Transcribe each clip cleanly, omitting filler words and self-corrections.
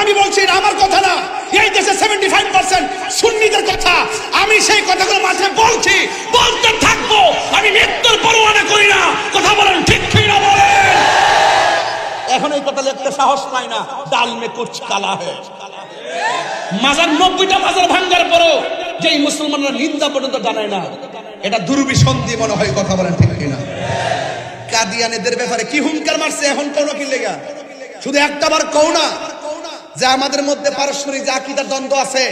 আমি বলছি এটা আমার কথা না, এই দেশে 75% সুন্নিদের কথা। আমি সেই কথাগুলো মাঝে বলছি, বলতে থাকবো। আমি মৃত্যুর পরোয়ানা করি না। কথা বলেন ঠিক কি না বলেন? এখন এই কথা লিখতে সাহস পাই না। ডাল মে কুছ কালা হ্যায়। মাজার 90টা মাজার ভাঙার পরও যেই মুসলমানরা নিন্দা পর্যন্ত জানায় না, এটা দুর্বিসন্ধি মনে হয়। কথা বলেন ঠিক কিনা? কাদিয়ানীদের ব্যাপারে কি হুঙ্কার মারছে, এখন কোন কি লেগা? শুধু একটা বার কও না যে আমাদের মধ্যে পারস্পরিক যে আকীদার দ্বন্দ্ব আছে,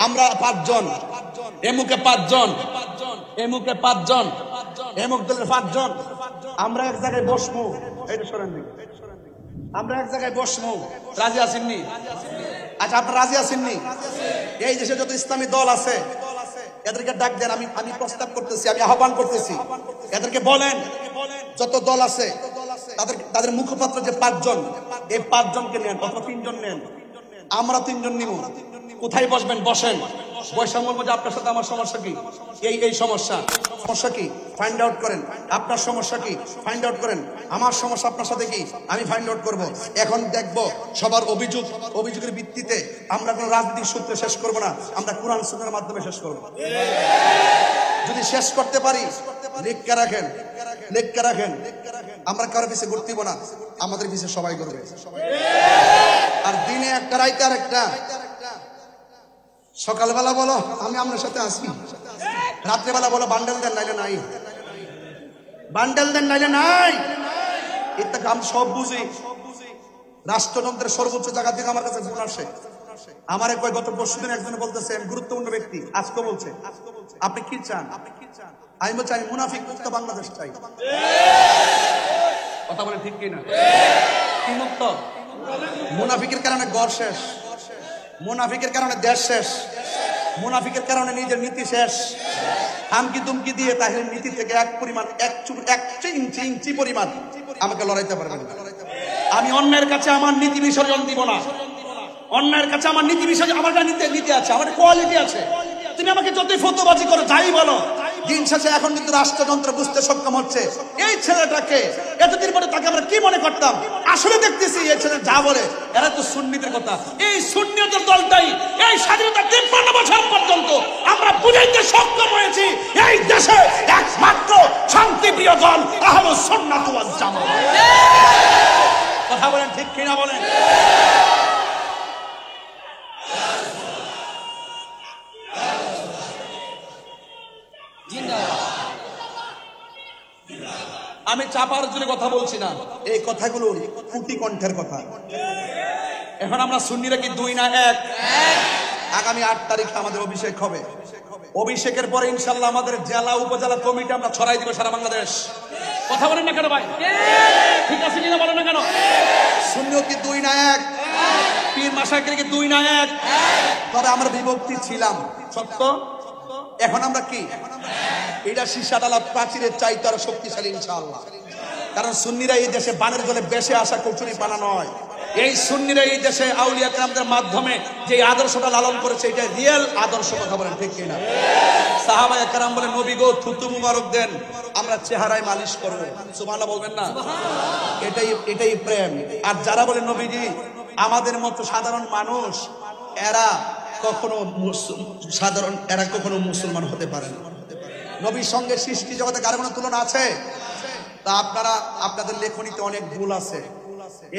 আমরা 5 জন, এমুকে 5 জন, এমুকে 5 জন, এমুক দলের 5 জন, আমরা এক জায়গায় বসবো। এইটা সরেন দিকে, আমরা এক জায়গায় বসবো। রাজি আছেননি? আচ্ছা, আপনারা রাজি আছেননি? এই দেশে যত ইসলামী দল আছে এদেরকে ডাক দেন। আমি প্রস্তাব করতেছি, আমি আহ্বান করতেছি, এদেরকে বলেন যত দল আছে তাদের মুখপাত্র যে 5 জন, এই 5 জনকে নেন অথবা 3 জন নেন, আমরা 3 জন নিব। কোথায় বসবেন? বসেন, বৈষম্য মধ্যে আপনার সাথে আমার সমস্যা কি? এই সমস্যা কি ফাইন্ড আউট করেন। আপনার সমস্যা কি ফাইন্ড আউট করেন। আমার সমস্যা আপনার সাথে কি আমি ফাইন্ড আউট করব। এখন দেখব সবার অভিযোগের ভিত্তিতে আমরা কোনো রাজনৈতিক সূত্রে শেষ করব না, আমরা কোরআন সুন্নাহর মাধ্যমে শেষ করব। যদি শেষ করতে পারি লিখকে রাখেন, লিখকে রাখেন। আমরা কারো পিছে ঘুরতেইব না, আমাদের পিছে সবাই করবে। আর দিনে একটা, রাইতে আর একটা। সকালবেলা বলো আমি আপনার সাথে আসি, রাত্রেবেলা বলো বান্ডেল দেন নাইলে নাই, বান্ডেল দেন নাইলে নাই। এটা আমি সব বুঝি। রাষ্ট্রযন্ত্রের সর্বোচ্চ জায়গা থেকে আমার কাছে ফোন আসে। আমার কয় গত পরশুদিন একজন বলতেছে, গুরুত্বপূর্ণ ব্যক্তি, আজকে বলছে আপনি কি চান? আমি বলছি আমি মুনাফিক মুক্ত বাংলাদেশ চাই। কথা বলে ঠিক কিনা? কি মুক্ত? মুনাফিকের কারণে গড় শেষ, মুনাফিকের কারণে দেশ শেষ, মুনাফিকের কারণে নিজের নীতি শেষ। হামকি দুমকি দিয়ে তাহির নীতি থেকে এক ইঞ্চি পরিমাণ আমাকে লড়াইতে পারবেন না। আমি অন্যের কাছে আমার নীতি বিসর্জন দিব না। অন্যের কাছে আমার নীতি বিসর্জন, আমার নীতি আছে, আমার কোয়ালিটি আছে। তুমি আমাকে যতই ফতোবাজি করো, যাই বলো, দিন শেষে এখন কিন্তু রাষ্ট্রযন্ত্র বুঝতে সক্ষম হচ্ছে এই ছেলেটাকে। এতদিন পরে তাকে আমরা কি মনে করতাম, আসলে দেখতেছি এই ছেলে যা বলে এরা তো সুন্নিদের কথা। এই সুন্নিয়তের দলটাই এই স্বাধীনতা 53 বছর পর্যন্ত আমরা বুঝাইতে সক্ষম হয়েছি এই দেশে একমাত্র শান্তিপ্রিয় দল আহলুস সুন্নাত ওয়াল জামাত। কথা বলেন ঠিক কিনা বলেন? আমি চাপার জন্য কথা বলছি না, এই কথাগুলো কুটি কণ্ঠের কথা। এখন আমরা সুন্নিরা কি 2 না 1? আগামী 8 তারিখে আমাদের অভিষেক হবে। অভিষেকের পরে ইনশাআল্লাহ আমাদের জেলা উপজেলা কমিটি আমরা ছড়াই দিব সারা বাংলাদেশ। কথা বলেন না কেন ভাই? ঠিক আছে কিনা বলেন না কেন? সুন্নিও কি 2 না 1? পীর মাশায়েখের কি 2 না 1? তবে আমরা বিভক্তি ছিলাম, সত্য। এখন আমরা কি? এটা সীসাডালা প্রাচীরের চাইতে আরো শক্তিশালী ইনশাআল্লাহ। কারণ সুন্নিরা এই দেশে বানের জলে বেশে আসা কচুরি পানা নয়। এই সুন্নিরা এই দেশে আউলিয়া কেরামদের মাধ্যমে যে আদর্শটা লালন করেছে, এটা রিয়েল আদর্শ। কথা বলেন ঠিক কিনা? সাহাবায়ে কেরাম বলে, নবী গো থুতু মুবারক দেন, আমরা চেহারায় মালিশ করব। সুবহানাল্লাহ বলবেন না? এটাই প্রেম। আর যারা বলে নবীজি আমাদের মতো সাধারণ মানুষ, এরা কখনো মুসলমান হতে পারে না। নবীর সঙ্গে সৃষ্টি জগতে কারো কোনো তুলনা আছে? তা আপনারা আপনাদের লেখনীতে অনেক ভুল আছে,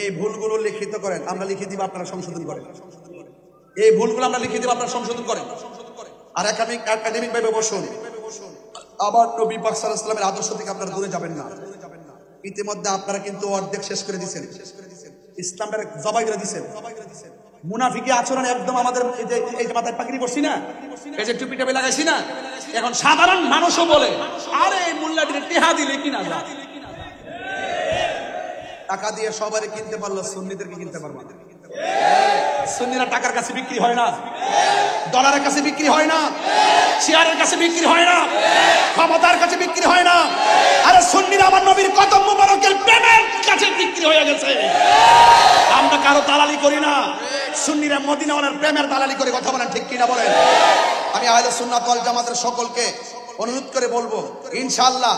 এই ভুলগুলো লিখিত করেন, আমরা লিখে দিব, আপনারা সংশোধন করেন। এই ভুলগুলো আমরা লিখে দিব, আপনারা সংশোধন করেন। আর একাডেমিক ভাবে বসুন। আবার নবী পাক সাল্লাল্লাহু আলাইহি ওয়াসাল্লামের আদর্শ থেকে আপনারা দূরে যাবেন না। ইতিমধ্যে আপনারা কিন্তু অর্ধেক শেষ করে দিয়েছেন, ইসলামের জবাই করে দিয়েছেন। মুনাফিকি আচরণ একদম আমাদের এই যে মাথায় পাগড়ি পরছি না, এই যে টুপি টাপি লাগাইছি না, এখন সাধারণ মানুষও বলে আরে এই মোল্লাটির টিহা দিলে কিনা যায়। টাকা দিয়ে সবারই কিনতে পারলো, সুন্নিদেরকে কিনতে পারবো না। সুন্নিরা টাকার কাছে বিক্রি হয় না, ডলারের কাছে বিক্রি হয় না, শেয়ারের কাছে বিক্রি হয় না, ক্ষমতার কাছে বিক্রি হয় না। আরে সুন্নিরা আমার নবীর কদম মুবারকের প্রেমের কাছে বিক্রি হয়ে গেছে। আমরা কারো দালালি করি না, সুন্নিরা মদিনাওয়ালার প্রেমের দালালি করে। কথা বলেন ঠিক কিনা বলেন? আমি আহলে সুন্নাত ওয়াল জামাতের সকলকে অনুরোধ করে বলবো, ইনশাআল্লাহ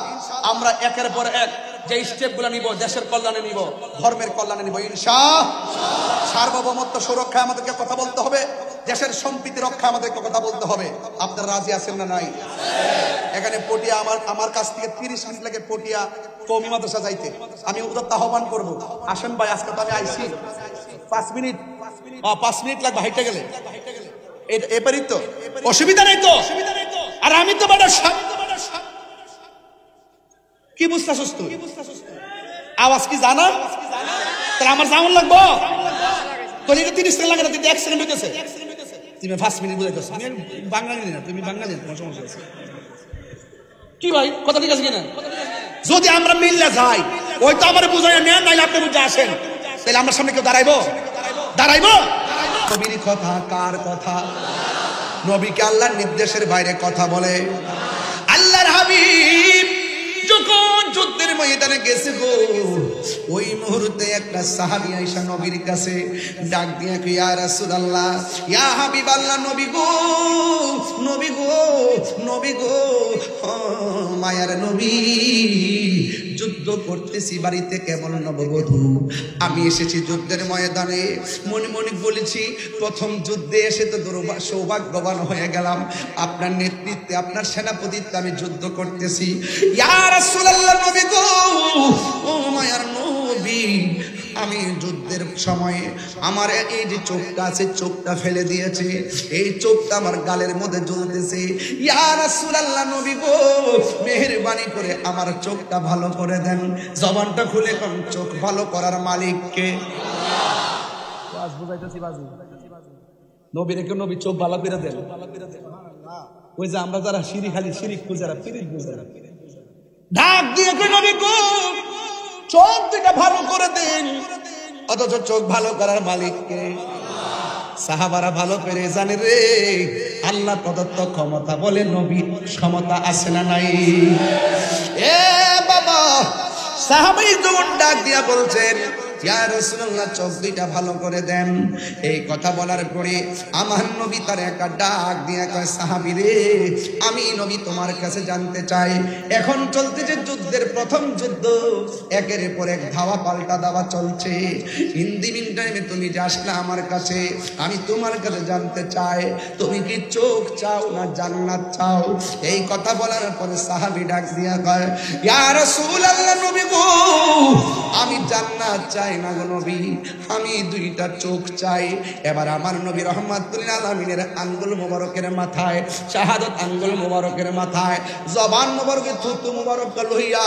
আমরা একের পর এক যে স্টেপগুলো নিব দেশের কল্যাণে নিব, ধর্মের কল্যাণে নিব ইনশাআল্লাহ। সার্বভৌমত্ব সুরক্ষায় আমাদেরকে কথা বলতে হবে, দেশের সম্প্রীতি রক্ষা আমাদেরকে কথা বলতে হবে। আপনারা রাজি আছেন না নাই? এখানে পটিয়া আমার কাছ থেকে 30 মিনিট লাগে পটিয়া কওমি মাদ্রাসা যাইতে। আমি উদাত্ত আহ্বান করব, আসেন ভাই, আজকে তো আমি আইছি 5 মিনিট লাগবে হাইটে গেলে, এবারই তো অসুবিধা নেই তো। আর আমি তো বাড়া কি বুঝতেছস তুই? আওয়াজ কি জানা? তাহলে আমার যেমন লাগবো তোর 30 সেকেন্ড লাগে না, তুই 1 সেকেন্ড হইতেছে, তুমি 5 মিনিট বুঝাইতেছ। বাঙালি না, তুমি বাঙালি, তোমার সমস্যা আছে কি ভাই? কথা ঠিক আছে কিনা? যদি আমরা মিললে যাই, ওই তো আমার বুঝাই নেন, নাইলে আপনি বুঝে আসেন, তাহলে আমার সামনে কেউ দাঁড়াইবো? নবীর কথা কার কথা? নবীকে আল্লাহর নির্দেশের বাইরে কথা বলে? আল্লাহর হাবিব যখন যুদ্ধের ময়দানে গেছে গো, ওই মুহূর্তে একটা সাহাবী আয়েশা নবীর কাছে ডাক দিয়ে কই, ইয়া রাসূলুল্লাহ, ইয়া হাবিবাল্লাহ, নবী গো, নবী গো, নবী গো, মায়ার নবী, যুদ্ধ করতেছি বাড়িতে কেমন নববধূ, আমি এসেছি যুদ্ধের ময়দানে, মনে মনে বলেছি প্রথম যুদ্ধে এসে তো সৌভাগ্যবান হয়ে গেলাম, আপনার নেতৃত্বে আপনার সেনাপতিত্বে আমি যুদ্ধ করতেছি। ইয়া রাসূলুল্লাহ, নবী গো, ও মায়ার নবী, আমি যুদ্ধের সময়ে আমার এই যে চোখটা আছে, চোখটা ফেলে দিয়েছে, এই চোখটা আমার গালের মধ্যে জ্বলতেছে। ইয়া রাসূলুল্লাহ, নবী গো, মেহেরবানি করে আমার চোখটা ভালো করে দেন। জবানটা খুলে কোন চোখ ভালো করার মালিক কে? আল্লাহ। বুঝাইতেছি বাজি, নবীর কে নবী চোখ ভালো করে দেন। ওই যে আমরা যারা খালি শিরিক পূজারা, পিরিত পূজারা, ডাক দিয়ে নবী গো, চোখ দুটা ভালো করে দেন। অথচ চোখ ভালো করার মালিক কে? সাহাবারা ভালো করে জানে রে, আল্লাহ প্রদত্ত ক্ষমতা বলে নবীর ক্ষমতা আছে না নাই? এ বাবা, সাহাবাই যখন ডাক দিয়া বলছেন, ইয়া রাসূলুল্লাহ, চোখ দুইটা ভালো করে দেন, এই কথা বলার পরে আমার নবী তার একটা ডাক দিয়া কয়, সাহাবী রে, আমি নবী তোমার কাছে জানতে চাই, এখন চলতেছে যুদ্ধের প্রথম যুদ্ধ, একের পর এক ধাওয়া পাল্টা দাওয়া চলছে, ইন দি মিন টাইমে তুমি যে আসলে আমার কাছে, আমি তোমার কাছে জানতে চাই, তুমি কি চোখ চাও না জান্নাত চাও? এই কথা বলার পরে সাহাবী ডাক দিয়া কয়, ইয়া রাসূলুল্লাহ, নবী গো, আমি জান্নাত চাই না গো নবী, আমি দুইটা চোখ চাই। এবার আমার নবী রাহমাতুল আলামিনের আঙ্গুল মোবারকের মাথায়, শাহাদাত আঙ্গুল মোবারকের মাথায়, জবান মোবারকে থুতু মোবারক লইয়া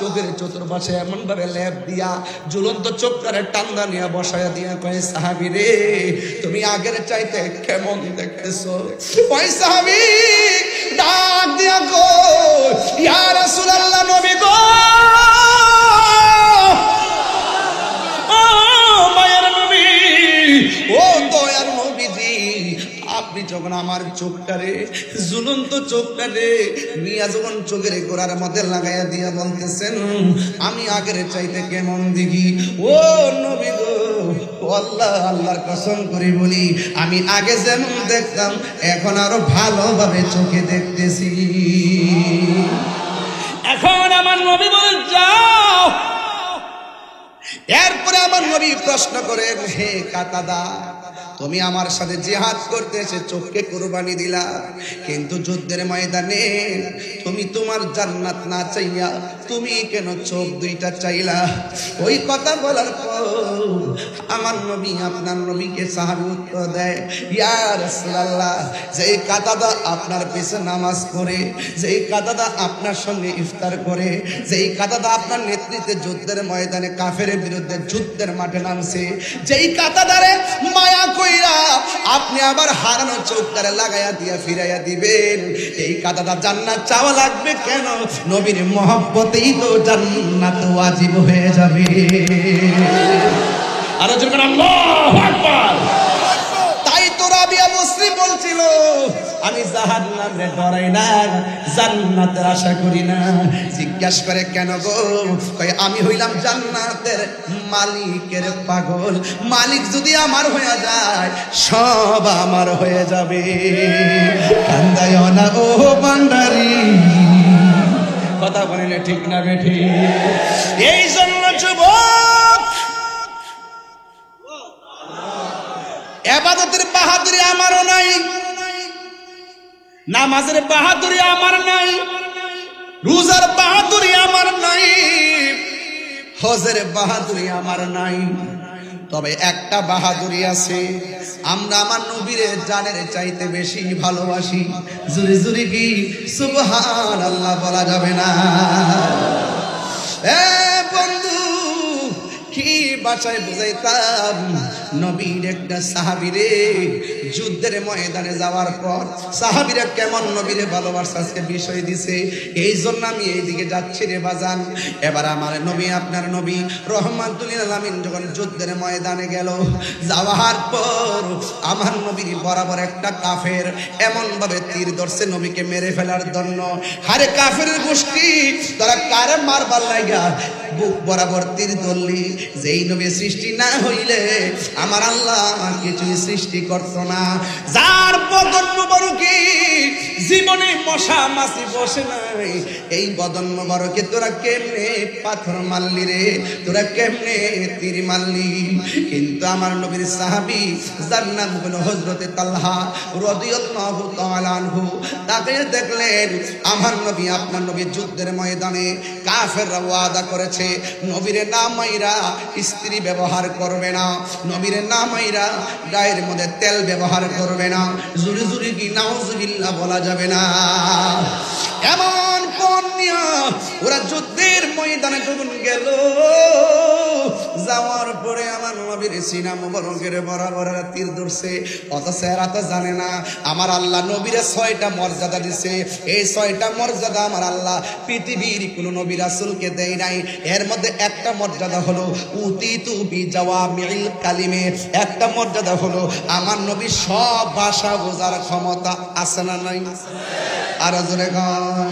চোখের চতুর্পাশে এমন ভাবে লেপ দিয়া ঝুলন্ত চোখটারে টান্দা নিয়ে বসায়া দিয়া কয়, সাহাবী রে, তুমি আগের চাইতে কেমন দেখতেছো? ওই সাহাবী ডাক দিয়া গো, ইয়া রাসূলুল্লাহ, নবী গো, ও দয়ার নবীজি, আপনি যখন আমার চোখটারে, ঝুলন্ত চোখটারে নিয়া যখন চোখের গোড়ার মধ্যে লাগাইয়া দিয়া বলতেছেন, আমি আগের চাইতে কেমন দেখি? ও নবী গো, আল্লাহ, আল্লাহর কসম করে বলি, আমি আগে যেমন দেখতাম এখন আরো ভালোভাবে চোখে দেখতেছি। এখন আমার নবী বলেন, যাও। এরপরে আমার নবী প্রশ্ন করেন, হে কাতাদা, তুমি আমার সাথে জিহাদ করতে এসে চোখকে কুরবানি দিলা, কিন্তু যুদ্ধের ময়দানে তুমি তোমার জান্নাত না চাইয়া তুমি কেন চোখ দুইটা চাইলা? ওই কথা বলার পর আমার নবী আপনার নবীকে সাহাবী উত্তর দেয়, ইয়া রাসূলুল্লাহ, যেই কাতাদা আপনার পিছনে নামাজ পড়ে, যেই কাতাদা আপনার সঙ্গে ইফতার করে, যেই কাতাদা আপনার নেতৃত্বে যুদ্ধের ময়দানে কাফেরের বিরুদ্ধে যুদ্ধের মাঠে নামছে, যেই কাতাদারে মায়া কইরা আপনি আবার হারানো চোখটারে লাগাইয়া দিয়া ফিরাইয়া দিবেন, এই কাতাদা জান্নাত চাওয়া লাগবে কেন? নবীর মহব্বতেই তো জান্নাত ওয়াজিব হয়ে যাবে। আর যখন আল্লাহু আকবার। তাই তো রাবিয়া মুসলিম বলছিল, আমি জাহান্নামে ডরাই না, জান্নাতের আশা করি না। জিজ্ঞাসা করে, কেন গো? কয়, আমি হইলাম জান্নাতের মালিকের পাগল, মালিক যদি আমার হয়ে যায় সব আমার হয়ে যাবে। কান্দায় না ও ভান্ডারি, কথা বলেন ঠিক না বেঠি? এই জন্য যুবক, ইবাদতের বাহাদুরি আমারও নাই, নামাজের বাহাদুরি আমার নাই, রোজার বাহাদুরি আমার নাই, হজের বাহাদুরি আমার নাই। তবে একটা বাহাদুরি আছে, আমরা আমার নবীরে জানের চাইতে বেশি ভালোবাসি। জুরি জুরি কি সুবহানাল্লাহ বলা যাবে না? এ বন্ধু, কি ভাষায় বুঝাইতাম? নবীর একটা সাহাবীরে যুদ্ধের ময়দানে যাওয়ার পর সাহাবীরা কেমন নবীরে ভালোবাসা আজকে বিষয় দিছে। এই জন্য আমি এইদিকে যাচ্ছি রে বাজান। এবার আমার নবী, আপনার নবী রহমাতুল লিল আলামিন যখন যুদ্ধের ময়দানে গেল, যাওয়ার পর আমার নবীর বরাবর একটা কাফের এমন ভাবে তীর ধরছে নবীকে মেরে ফেলার জন্য। আরে কাফের গোষ্ঠী, তারা কারে মারবার লাগা বুক বরাবর তীর ধরলি? যেই নবী সৃষ্টি না হইলে আমার আল্লাহ কিছুই সৃষ্টি করত না, যার বদন মুবারকে জীবনে মশা মাছি বসে নাই, এই বদন মুবারকে তোরা কেমনে পাথর মারলি রে, তোরা কেমনে তীর মারলি? কিন্তু আমার নবীর সাহাবী যার নাম হলো হযরতে তালহা রাদিয়াল্লাহু তাআলা আনহু, তাকে দেখলেন আমার নবী, আপনার নবী যুদ্ধের ময়দানে কাফেররা ওয়াদা করেছে নবীরে না মাইরা স্ত্রী ব্যবহার করবে না, নবীরে না মাইরা গায়ের মধ্যে তেল ব্যবহার করবে না। জুরি জুরি কি নাউজুবিল্লাহ বলা যাবে না? এমন পণ্যা ওরা যুদ্ধের ময়দানে যখন গেল, যাওয়ার পরে আমার নবীর সিনা মুবারকের বরাবর তীর ধরছে। অথচ এরা তো জানে না আমার আল্লাহ নবীরে 6টা মর্যাদা দিছে। এই 6টা মর্যাদা আমার আল্লাহ পৃথিবীর কোন নবী রাসূলকে দেয় নাই। এর মধ্যে একটা মর্যাদা হলো উতিতু বিজাওয়ামিল কালিমে, একটা মর্যাদা হলো আমার নবী সব ভাষা বোঝার ক্ষমতা আছে না নাই? আর জোরে গান।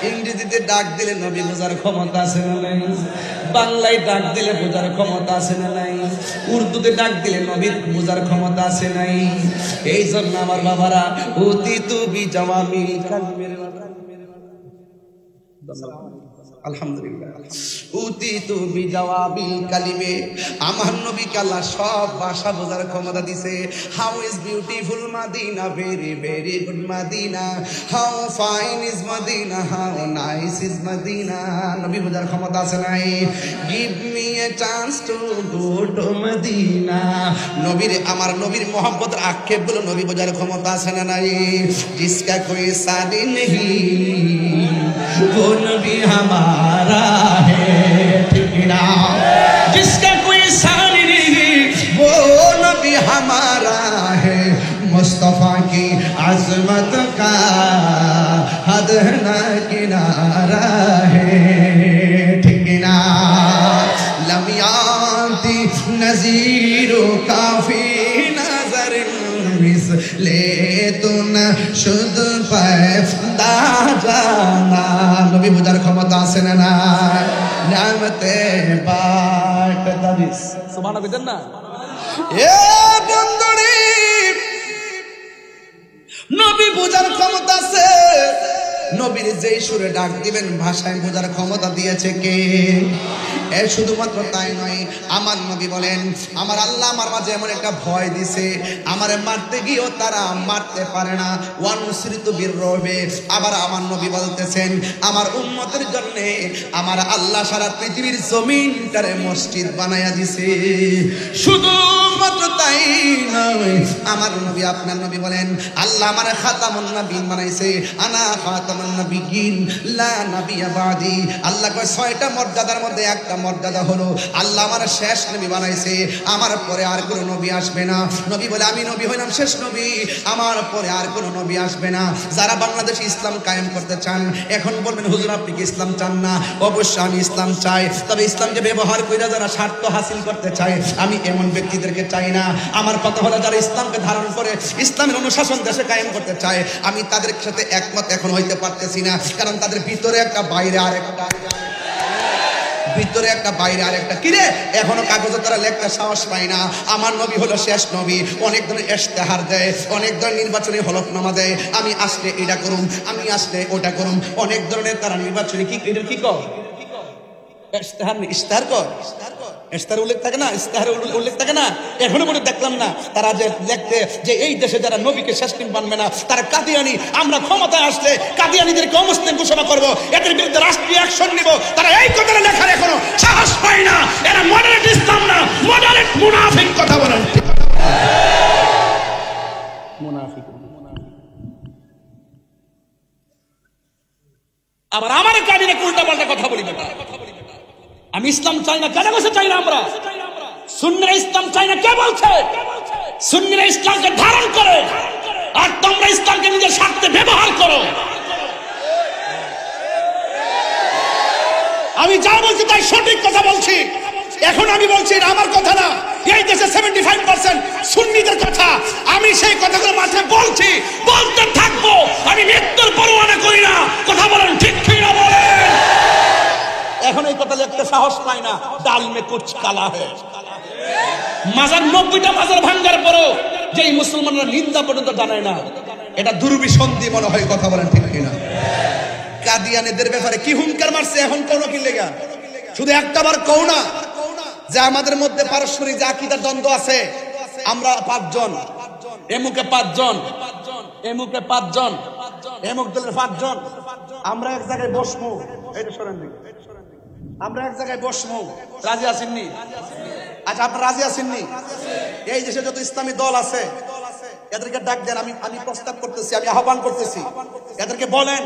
ইংরেজিতে ডাক দিলে নবী বোঝার ক্ষমতা আছে না নাই? বাংলায় ডাক দিলে বোঝার ক্ষমতা আছে না নাই? উর্দুতে ডাক দিলে নবী বোঝার ক্ষমতা আছে নাই? এই জন্য আমার বাবারা উতিতু বিজাওয়ামিল কালিমের আলহামদুলিল্লাহ, উতিতু বিজাওয়াবিল কালিমে, আমার নবীকে আল্লাহ সব ভাষা বোঝার ক্ষমতা দিছে। How is beautiful Madina, very very good Madina, how fine is Madina, how nice is Madina, নবী বোঝার ক্ষমতা আছে নাই? Give me a chance to go to Madina, নবীর, আমার নবীর মোহাব্বতের আক্ষেপগুলো নবী বোঝার ক্ষমতা আছে না নাই? জিসকা কোই শাদি নেহি वो नबी हमारा है, ठीक ना? जिसका कोई सानी नहीं वो नबी हमारा है, मुस्तफा की अजमत का हद ना किनारा है, ठीक ना? लम याति नज़ीरो काफी नजर ले तो न शुद्ध पैदा जाना, নবী বুঝার ক্ষমতা আছে না না? নিয়ামতে বাট দাদিস সুবহানাল্লাহ বিদেন না? এ বন্ধুরে, নবী বুঝার ক্ষমতা আছে। নবীর যেই সুরে ডাক দিবেন ভাষায় বোঝার ক্ষমতা দিয়েছে কে? এর শুধুমাত্র তাই নয়, আমার নবী বলেন আমার আল্লাহ আমার মাঝে এমন একটা ভয় দিছে, আমারে মারতে গিয়েও তারা মারতে পারে না। ওয়ানুসরিতু বিররবে, আবার আমার নবী বলতেছেন আমার উম্মতের জন্য আমার আল্লাহ সারা পৃথিবীর জমিনটারে মসজিদ বানায়া দিছে। শুধুমাত্র তাই নয়, আমার নবী, আপনার নবী বলেন আল্লাহ আমার খাতামুন নবীন বানাইছে, আনা খাতামুন নবিয়্যিন লা নবিয়্যা বাদি। আল্লাহ কয় 6টা মর্যাদার মধ্যে একটা মর্যাদা হলো আল্লাহ আমার শেষ নবী বানাইছে, আমার পরে আর কোনো নবী আসবে না। নবী বলে আমি নবী হইলাম শেষ নবী, আমার পরে আর কোনো নবী আসবে না। যারা বাংলাদেশে ইসলাম কায়েম করতে চান, এখন বলবেন হুজুর আপনি কি ইসলাম চান না? অবশ্যই আমি ইসলাম চাই, তবে ইসলামকে ব্যবহার করে যারা স্বার্থ হাসিল করতে চায় আমি এমন ব্যক্তিদেরকে চাই না। আমার কথা হলো যারা ইসলামকে ধারণ করে ইসলামের অনুশাসন দেশে কায়েম করতে চায় আমি তাদের সাথে একমত এখন হইতে পারতেছি না, কারণ তাদের ভিতরে একটা বাইরে আর একটা। ভিতরে একটা বাইরে আর একটা। কিরে এখনো কাগজে তারা লেখা সাহস পায় না আমার নবী হলো শেষ নবী। অনেক ধরনের ইশতেহার দেয়, অনেক ধরনের নির্বাচনী হলফনামা দেয়, আমি আসলে এটা করুম, আমি আসলে ওটা করুম, অনেক ধরনের তারা নির্বাচনী কি এটা কি কর ইশতেহার ইশতেহার কর ইশতেহার উল্লেখ থাকে না, ইশতেহার উল্লেখ থাকে না। এখনো মনে দেখলাম না তারা যে লিখতে যে এই দেশে যারা নবীকে শেষ দিন মানবে না তারা কাদিয়ানি, আমরা ক্ষমতায় আসলে কাদিয়ানিদেরকে অমুসলিম ঘোষণা করব, এদের বিরুদ্ধে রাষ্ট্রীয় অ্যাকশন নিব। তারা এই কথাটা লেখার এখনো সাহস পায় না। এরা মডারেট ইসলাম না, মডারেট মুনাফিক। কথা বলেন মুনাফিক। আবার আমার কাদিনে উল্টা পাল্টা কথা বলি না। আমি ইসলাম চাই না, কেন বসে চাই না? আমরা সুন্নিরা ইসলাম চাই না, কে বলছে? সুন্নিরা ইসলামকে ধারণ করে, আর তোমরা ইসলামকে নিজের স্বার্থে ব্যবহার করো। আমি যা বলছি তাই সঠিক কথা বলছি। এখন আমি বলছি এটা আমার কথা না, এই দেশে 75% সুন্নিদের কথা। আমি সেই কথাগুলো মাথায় বলছি, বলতে থাকবো। আমি মৃত্যুর পরোয়ানা করি না। কথা বলেন ঠিক কি না বলেন? এখন এই কথা লিখতে সাহস পায় না। ডাল মে কুছ কালা হ্যায়। মাজার 90টা মাজার ভাঙ্গার পরও যে মুসলমানরা নিন্দা পর্যন্ত জানায় না, এটা দুর্বিসন্ধি মনে হয়। কথা বলেন ঠিক কিনা? কাদিয়ানীদের ব্যাপারে কি হুঙ্কার মারছে এখন কোন কি লেগা? শুধু একটাবার কও না যে আমাদের মধ্যে পারস্পরিক যে আকীদার দ্বন্দ্ব আছে, আমরা 5 জন, এমুকে 5 জন, এমুকে 5 জন, এমুক দলের 5 জন, আমরা এক জায়গায় বসবো। এটা শোনেন নি, আমরা এক জায়গায় বসবো। রাজি আছেননি? আচ্ছা আপনারা রাজি আছেননি? এই দেশে যত ইসলামী দল আছে এদেরকে ডাক দেন। আমি প্রস্তাব করতেছি, আমি আহ্বান করতেছি, এদেরকে বলেন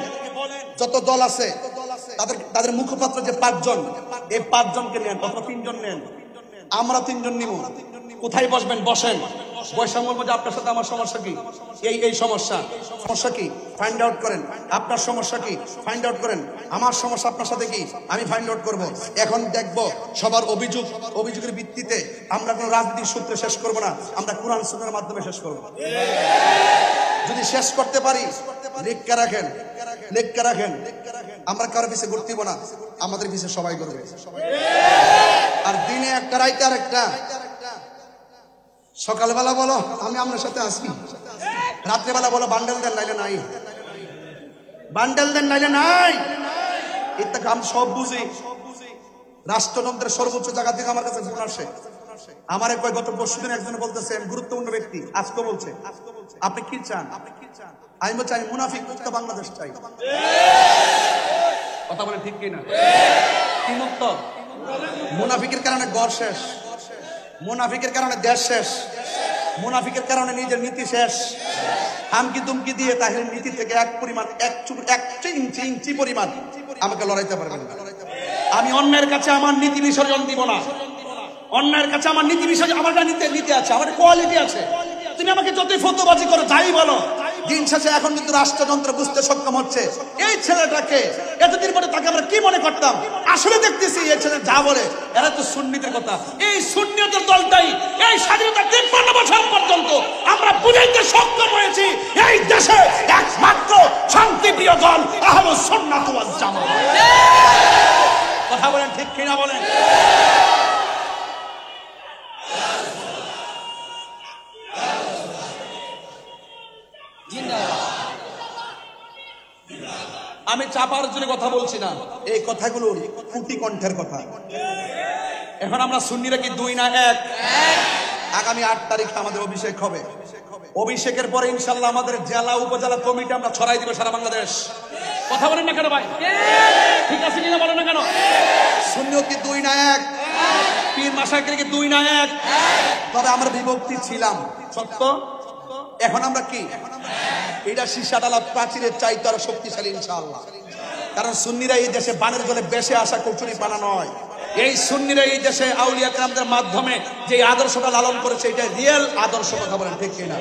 যত দল আছে তাদের মুখপাত্র যে 5 জন, এই 5 জনকে নেন, অথবা 3 জন নেন, আমরা 3 জন নিব। কোথায় বসবেন? বসেন, বৈষা বলবো যে আপনার সাথে আমার সমস্যা কি, এই সমস্যা কি ফাইন্ড আউট করেন। আপনার সমস্যা কি ফাইন্ড আউট করেন, আমার সমস্যা আপনার সাথে কি আমি ফাইন্ড আউট করব। এখন দেখবো সবার অভিযোগের ভিত্তিতে আমরা কোনো রাজনীতির সূত্রে শেষ করব না, আমরা কোরআন সুন্নাহর মাধ্যমে শেষ করব। যদি শেষ করতে পারি লেখা রাখেন, আমরা কারো পিছে ঘুরতে দিব না, আমাদের পিছে সবাই করবে। আর দিনে একটা রাইতে আর একটা, সকালবেলা বলো আমি আপনার সাথে আসি, রাত্রেবেলা বলো বান্ডেল দেন নাইলে নাই, বান্ডেল দেন নাইলে নাই। এটা আমি সব বুঝি। রাষ্ট্রযন্ত্রের সর্বোচ্চ জায়গা থেকে আমার কাছে ফোন আসে। আমার কয় গত পরশুদিন একজন বলতেছে, গুরুত্বপূর্ণ ব্যক্তি, আজকে বলছে আপনি কি চান? আমি বলছি আমি মুনাফিক মুক্ত বাংলাদেশ চাই। কথা বলে ঠিক কিনা? কি মুক্ত? মুনাফিকের কারণে ঘর শেষ, মুনাফিকের কারণে দেশ শেষ, মুনাফিকের কারণে নিজের নীতি শেষ। হামকি দুমকি দিয়ে তাহিরের নীতি থেকে এক ইঞ্চি পরিমাণ আমাকে লড়াইতে পারবেন না। আমি অন্যের কাছে আমার নীতি বিসর্জন দিব না। অন্যের কাছে আমার নীতি বিসর্জন, আমার নীতি আছে, আমার কোয়ালিটি আছে। তুমি আমাকে যতই ফতোবাজি করো, যাই বলো, দিন শেষে এখন কিন্তু রাষ্ট্রযন্ত্র বুঝতে সক্ষম হচ্ছে এই ছেলেটাকে। এতদিন পরে তাকে আমরা কি মনে করতাম, আসলে দেখতেছি এই ছেলে যা বলে এরা তো সুন্নিদের কথা। এই সুন্নিয়তের দলটাই এই স্বাধীনতার 53 বছর পর্যন্ত আমরা বুঝাইতে সক্ষম হয়েছি এই দেশে একমাত্র শান্তিপ্রিয় দল আহলুস সুন্নাত ওয়াল জামাত। কথা বলেন ঠিক কিনা বলেন? আমি চাপার জন্য কথা বলছি না, এই কথাগুলো কুটি কণ্ঠের কথা। এখন আমরা সুন্নিরা কি 2 না 1? আগামী 8 তারিখে আমাদের অভিষেক হবে। অভিষেকের পরে ইনশাল্লাহ আমাদের জেলা উপজেলা কমিটি আমরা ছড়াই দিব সারা বাংলাদেশ। কথা বলেন না কেন ভাই? ঠিক আছে কিনা বলেন না কেন? সুন্নিও কি 2 না 1? পীর মাশায়েখের কি 2 না 1? তবে আমরা বিভক্তি ছিলাম, সত্য। এখন আমরা কি এটা শীর্ষাডালা প্রাচীরের চাইতে আরো শক্তিশালী ইনশাআল্লাহ। কারণ সুন্নিরা এই দেশে বানের জলে বেশে আসা কচুরি পানা নয়। এই সুন্নিরা এই দেশে আউলিয়া কেরামদের মাধ্যমে যে আদর্শটা লালন করেছে এটা রিয়েল আদর্শ। কথা বলেন ঠিক কিনা?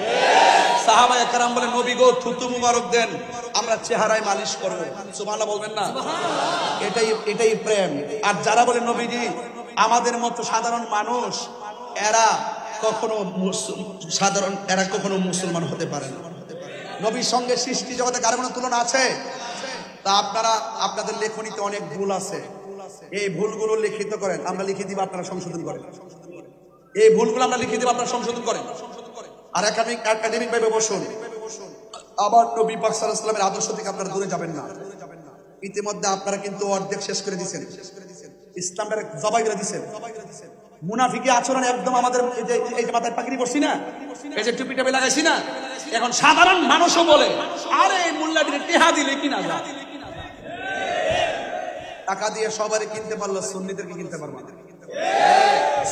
সাহাবায়ে কেরাম বলে নবী গো থুতু মুবারক দেন, আমরা চেহারায় মালিশ করব। সুবহানাল্লাহ বলবেন না? এটাই প্রেম। আর যারা বলে নবীজি আমাদের মতো সাধারণ মানুষ, এরা কখনো মুসলমান হতে পারে না। নবীর সঙ্গে সৃষ্টি জগতে কারো কোনো তুলনা আছে? তা আপনাদের লেখনীতে অনেক ভুল আছে। এই ভুলগুলো লিখিত করেন, আমরা লিখে দিব, আপনারা সংশোধন করেন। এই ভুলগুলো আমরা লিখে দিব, আপনারা সংশোধন করেন। আর একাডেমিক ভাবে বসুন। আবার নবী পাক সাল্লাল্লাহু আলাইহি ওয়াসাল্লামের আদর্শ থেকে আপনারা দূরে যাবেন না। ইতিমধ্যে আপনারা কিন্তু অর্ধেক শেষ করে দিয়েছেন, ইসলামের জবাই করে দিয়েছেন। মুনাফিকি আচরণ একদম আমাদের এই যে মাথায় পাগড়ি পরছি না, এই যে টুপি টাপি লাগাইছি না, এখন সাধারণ মানুষও বলে আরে মোল্লাদের টেহা দিলে কিনা যায়। টাকা দিয়ে সবারই কিনতে পারলো, সুন্নিদেরকে কিনতে পারবো না।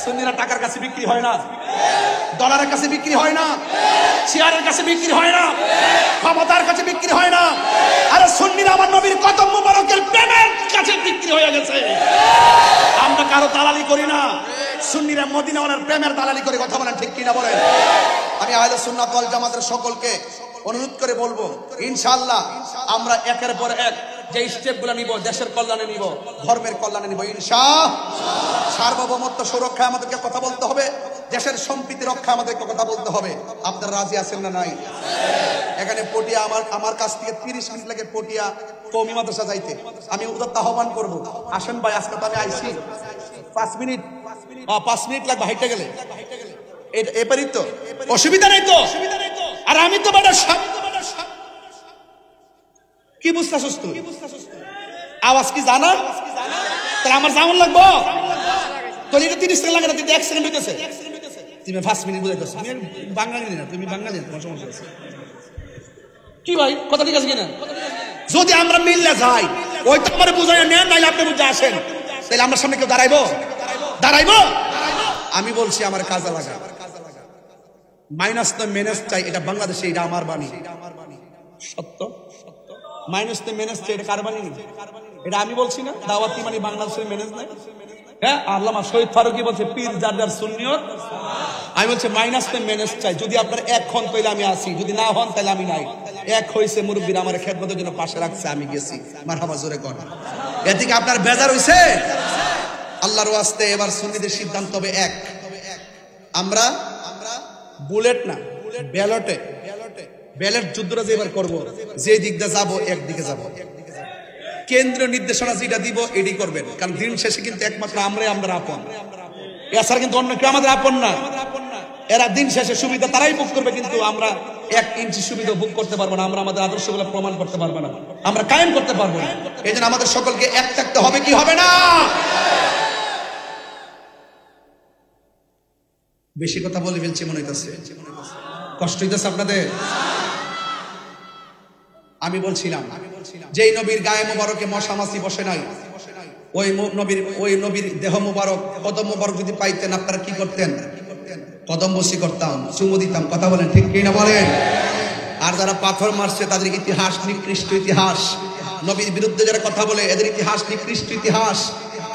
সুন্নিরা টাকার কাছে বিক্রি হয় না, ডলারের কাছে বিক্রি হয় না, চেয়ারের কাছে বিক্রি হয় না, ক্ষমতার কাছে বিক্রি হয় না। আরে সুন্নিরা আমার নবীর কদম মুবারকের প্রেমের কাছে বিক্রি হয়ে গেছে। আমরা কারো দালালি করি না, সুন্নিরা মদিনাওয়ালার প্রেমের দালালি করে। কথা বলেন ঠিক কিনা বলেন? আমি আহলে সুন্নাত ওয়াল জামাতের সকলকে অনুরোধ করে বলবো, ইনশাআল্লাহ আমরা একের পর এক যে স্টেপগুলো নিব, দেশের কল্যাণে নিব, ধর্মের কল্যাণে নিব ইনশাআল্লাহ। সার্বভৌমত্ব সুরক্ষা আমাদেরকে কথা বলতে হবে, দেশের সম্প্রীতি রক্ষা আমাদেরকে কথা বলতে হবে। আপনারা রাজি আছেন না? নাই? এখানে পটিয়া আমার কাছ থেকে 30 মিনিট লাগে পটিয়া কওমি মাদ্রাসা যাইতে। আমি উদাত্ত আহ্বান করব, আসেন ভাই, আজকে তো আমি আইছি 5 মিনিট লাগবে হাইটে গেলে। এবারই তো অসুবিধা নাই তো। আর আমি তো বড় কি বুঝতেছস তুই? আওয়াজ কি জানা? তাহলে আমার যেমন লাগবো তোর এটা 30 সেকেন্ড লাগে না, তুই 1 সেকেন্ড হইতেছে। তুমি 5 মিনিট বুঝাইতেছ। আমি বাঙালি না, তুমি বাঙালি, তোমার সমস্যা আছে কি ভাই? কথা ঠিক আছে কিনা? যদি আমরা মিললে যাই, ওই তো আমার বুঝাই নেন, নাইলে আপনি বুঝে আসেন, তাহলে আমার সামনে কেউ দাঁড়াইবো? আমি বলছি আমার কাজে লাগা, মাইনাস তো মেনেজ চাই, এটা বাংলাদেশে, এটা আমার বাণী সত্য। মাইনাস তো মেনেজ চাই, এটা কার বাণী? এটা আমি বলছি না, দাওয়াতি মানে বাংলাদেশের মেনেজ নাই। হ্যাঁ, আল্লামা শহীদ ফারুকী বলছে পীর যার যার সুন্নিয়ত। আমি বলছি মাইনাস তো মেনেজ চাই। যদি আপনার এক হন তাহলে আমি আসি, যদি না হন তাহলে আমি নাই। এক হয়েছে, মুরব্বীরা আমার খেদমতের জন্য পাশে রাখছে, আমি গেছি। মারহাবা, জোরে কর। এদিকে আপনার বেজার হইছে? আল্লাহর ওয়াস্তে এবার সুন্নিদের সিদ্ধান্ত হবে এক। আমরা বুলেট না, ব্যালট যুদ্ধটা যে এবার করবো, যে দিক দিয়ে যাবো একদিকে যাবো। কেন্দ্রীয় নির্দেশনা যেটা দিব এটি করবেন, কারণ দিন শেষে কিন্তু একমাত্র আমরা আপন, এছাড়া কিন্তু অন্য কেউ আমাদের আপন না। এরা দিন শেষে সুবিধা তারাই ভোগ করবে, কিন্তু আমরা 1 ইঞ্চি সুবিধা ভোগ করতে পারবো না। আমরা আমাদের আদর্শগুলো প্রমাণ করতে পারবো না, আমরা কায়েম করতে পারবো না। এই জন্য আমাদের সকলকে এক থাকতে হবে, কি হবে না? বেশি কথা বলে ফেলছি মনে হইতেছে, কষ্ট হইতেছে আপনাদের? আমি বলছিলাম যেই নবীর গায়ে মোবারকে মশা মাছি বসে নাই, ওই নবীর দেহ মোবারক, কদম মোবারক যদি পাইতেন, আপনারা কি করতেন? কদম বসি করতাম, চুমু দিতাম। কথা বলেন ঠিক কি না বলেন? আর যারা পাথর মারছে তাদের ইতিহাস নিকৃষ্ট ইতিহাস, নবীর বিরুদ্ধে যারা কথা বলে এদের ইতিহাস নিকৃষ্ট ইতিহাস,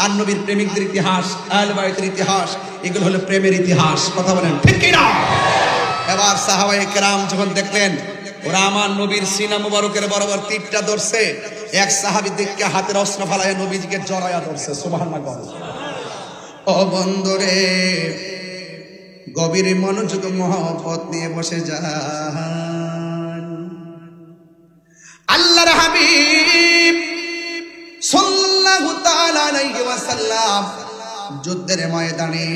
আর নবীর প্রেমিকদের ইতিহাস, আহলে বাইতের ইতিহাস, এগুলো হলো প্রেমের ইতিহাস। কথা বলেন ঠিক কি না? এবার সাহাবায়ে কেরাম যখন দেখলেন ওরা আমার নবীর সিনা মুবারকের বরাবর তীরটা ধরছে, এক সাহাবী দেখে হাতের অস্ত্র ফালায় নবীজিকে জড়ায়া ধরছে। সুবহানাল্লাহ। ও বন্ধুরে, গভীর মনোযোগ মহব্বত নিয়ে বসে যান। আল্লাহর হাবিব সাল্লাল্লাহু তাআলা আলাইহি ওয়াসাল্লাম যুদ্ধের ময়দানে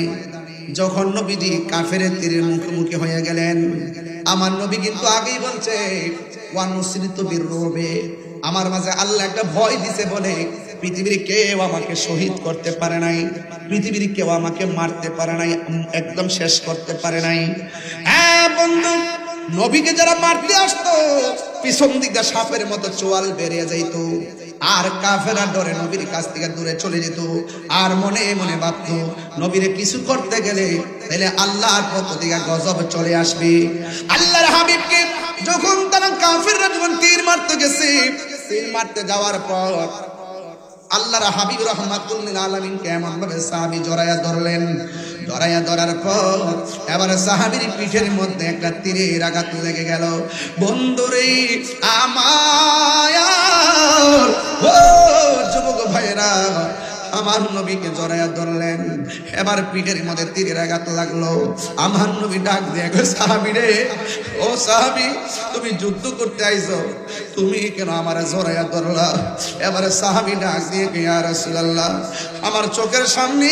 যখন নবীজি কাফেরের তীরের মুখোমুখি হয়ে গেলেন, আমার নবী কিন্তু আগেই বলছে ওয়ানুসরিত বিররুবে, আমার মাঝে আল্লাহ একটা ভয় দিছে বলে পৃথিবীর কেউ আমাকে শহীদ করতে পারে নাই, পৃথিবীর কেউ আমাকে মারতে পারে নাই, একদম শেষ করতে পারে নাই। হ্যাঁ বন্ধু, নবীকে যারা মারতে আসতো পিছন দিকে সাপের মতো চোয়াল বেরিয়ে যাইত, আর কাফেররা ডরে নবীর কাছ থেকে দূরে চলে যেত, আর মনে মনে ভাবতো নবীরে কিছু করতে গেলে তাহলে আল্লাহর পক্ষ থেকে গজব চলে আসবে। আল্লাহর হাবিবকে যখন তারা কাফেররা যখন তীর মারতে গেছে, তীর মারতে যাওয়ার পর আল্লাহর হাবিব রাহমাতুল্লিল আলামিন কেমন ভাবে সাহাবী জড়ায়া ধরলেন। জড়ায়া ধরার পর এবার সাহাবীর পিঠের মধ্যে একটা তীরের আঘাত লেগে গেল। বন্ধুরে আমার, ও যুবক ভাইরা, আমার নবীকে জড়াইয়া ধরলেন। এবার পিঠের মধ্যে তীরের আঘাত লাগলো। আমার নবী ডাক দিয়ে সাহাবী রে, ও সাহাবী, তুমি যুদ্ধ করতে আইছো, তুমি কেন আমার জড়াইয়া ধরলা? এবারে সাহাবী ডাক দিয়ে ইয়া রাসূলুল্লাহ, আমার চোখের সামনে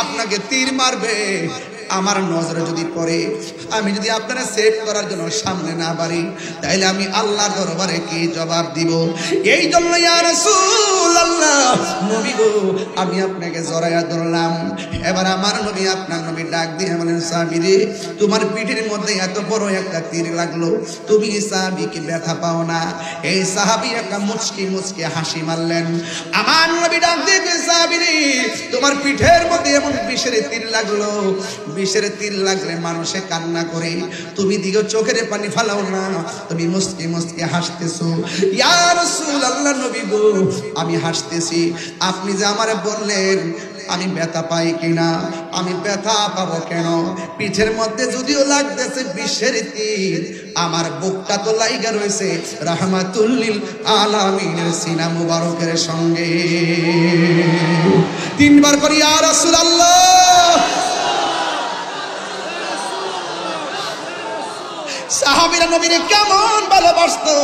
আপনাকে তীর মারবে, আমার নজরে যদি পড়ে, আমি যদি আপনারা সেভ করার জন্য সামনে না পারি, তাইলে আমি আল্লাহর দরবারে কি জবাব দিব? এই জন্য ইয়া রাসূলুল্লাহ, নবী গো, আমি আপনাকে জড়াইয়া ধরলাম। এবার আমার নবী, আপনার নবী ডাক দিয়ে বলেন, সাহাবী রে, তোমার পিঠের মধ্যে এত বড় একটা তীর লাগলো, তুমি সাহাবী কি ব্যথা পাও না? এই সাহাবী একটা মুচকি মুচকি হাসি মারলেন। আমার নবী ডাক দিয়ে, সাহাবী রে, তোমার পিঠের মধ্যে এমন বিষের তীর লাগলো, বিষের তীর লাগলে মানুষে কান্না করে, তুমি দিকে চোখের পানি ফালাও না, তুমি মুচকি মুচকি হাসতেছো। ইয়া রাসূলুল্লাহ, নবী গো, আমি হাসতেছি, আপনি যে আমারে বললেন আমি ব্যথা পাই কিনা, আমি ব্যথা পাবো কেন? পিঠের মধ্যে যদিও লাগতেছে বিষের তীর, আমার বুকটা তো লাইগা রয়েছে রাহমাতুল লিল আলামিনের সিনা মুবারকের সঙ্গে। তিনবার করি ইয়া রাসূলুল্লাহ। সাহাবীরা নবীরে কেমন ভালোবাসতো।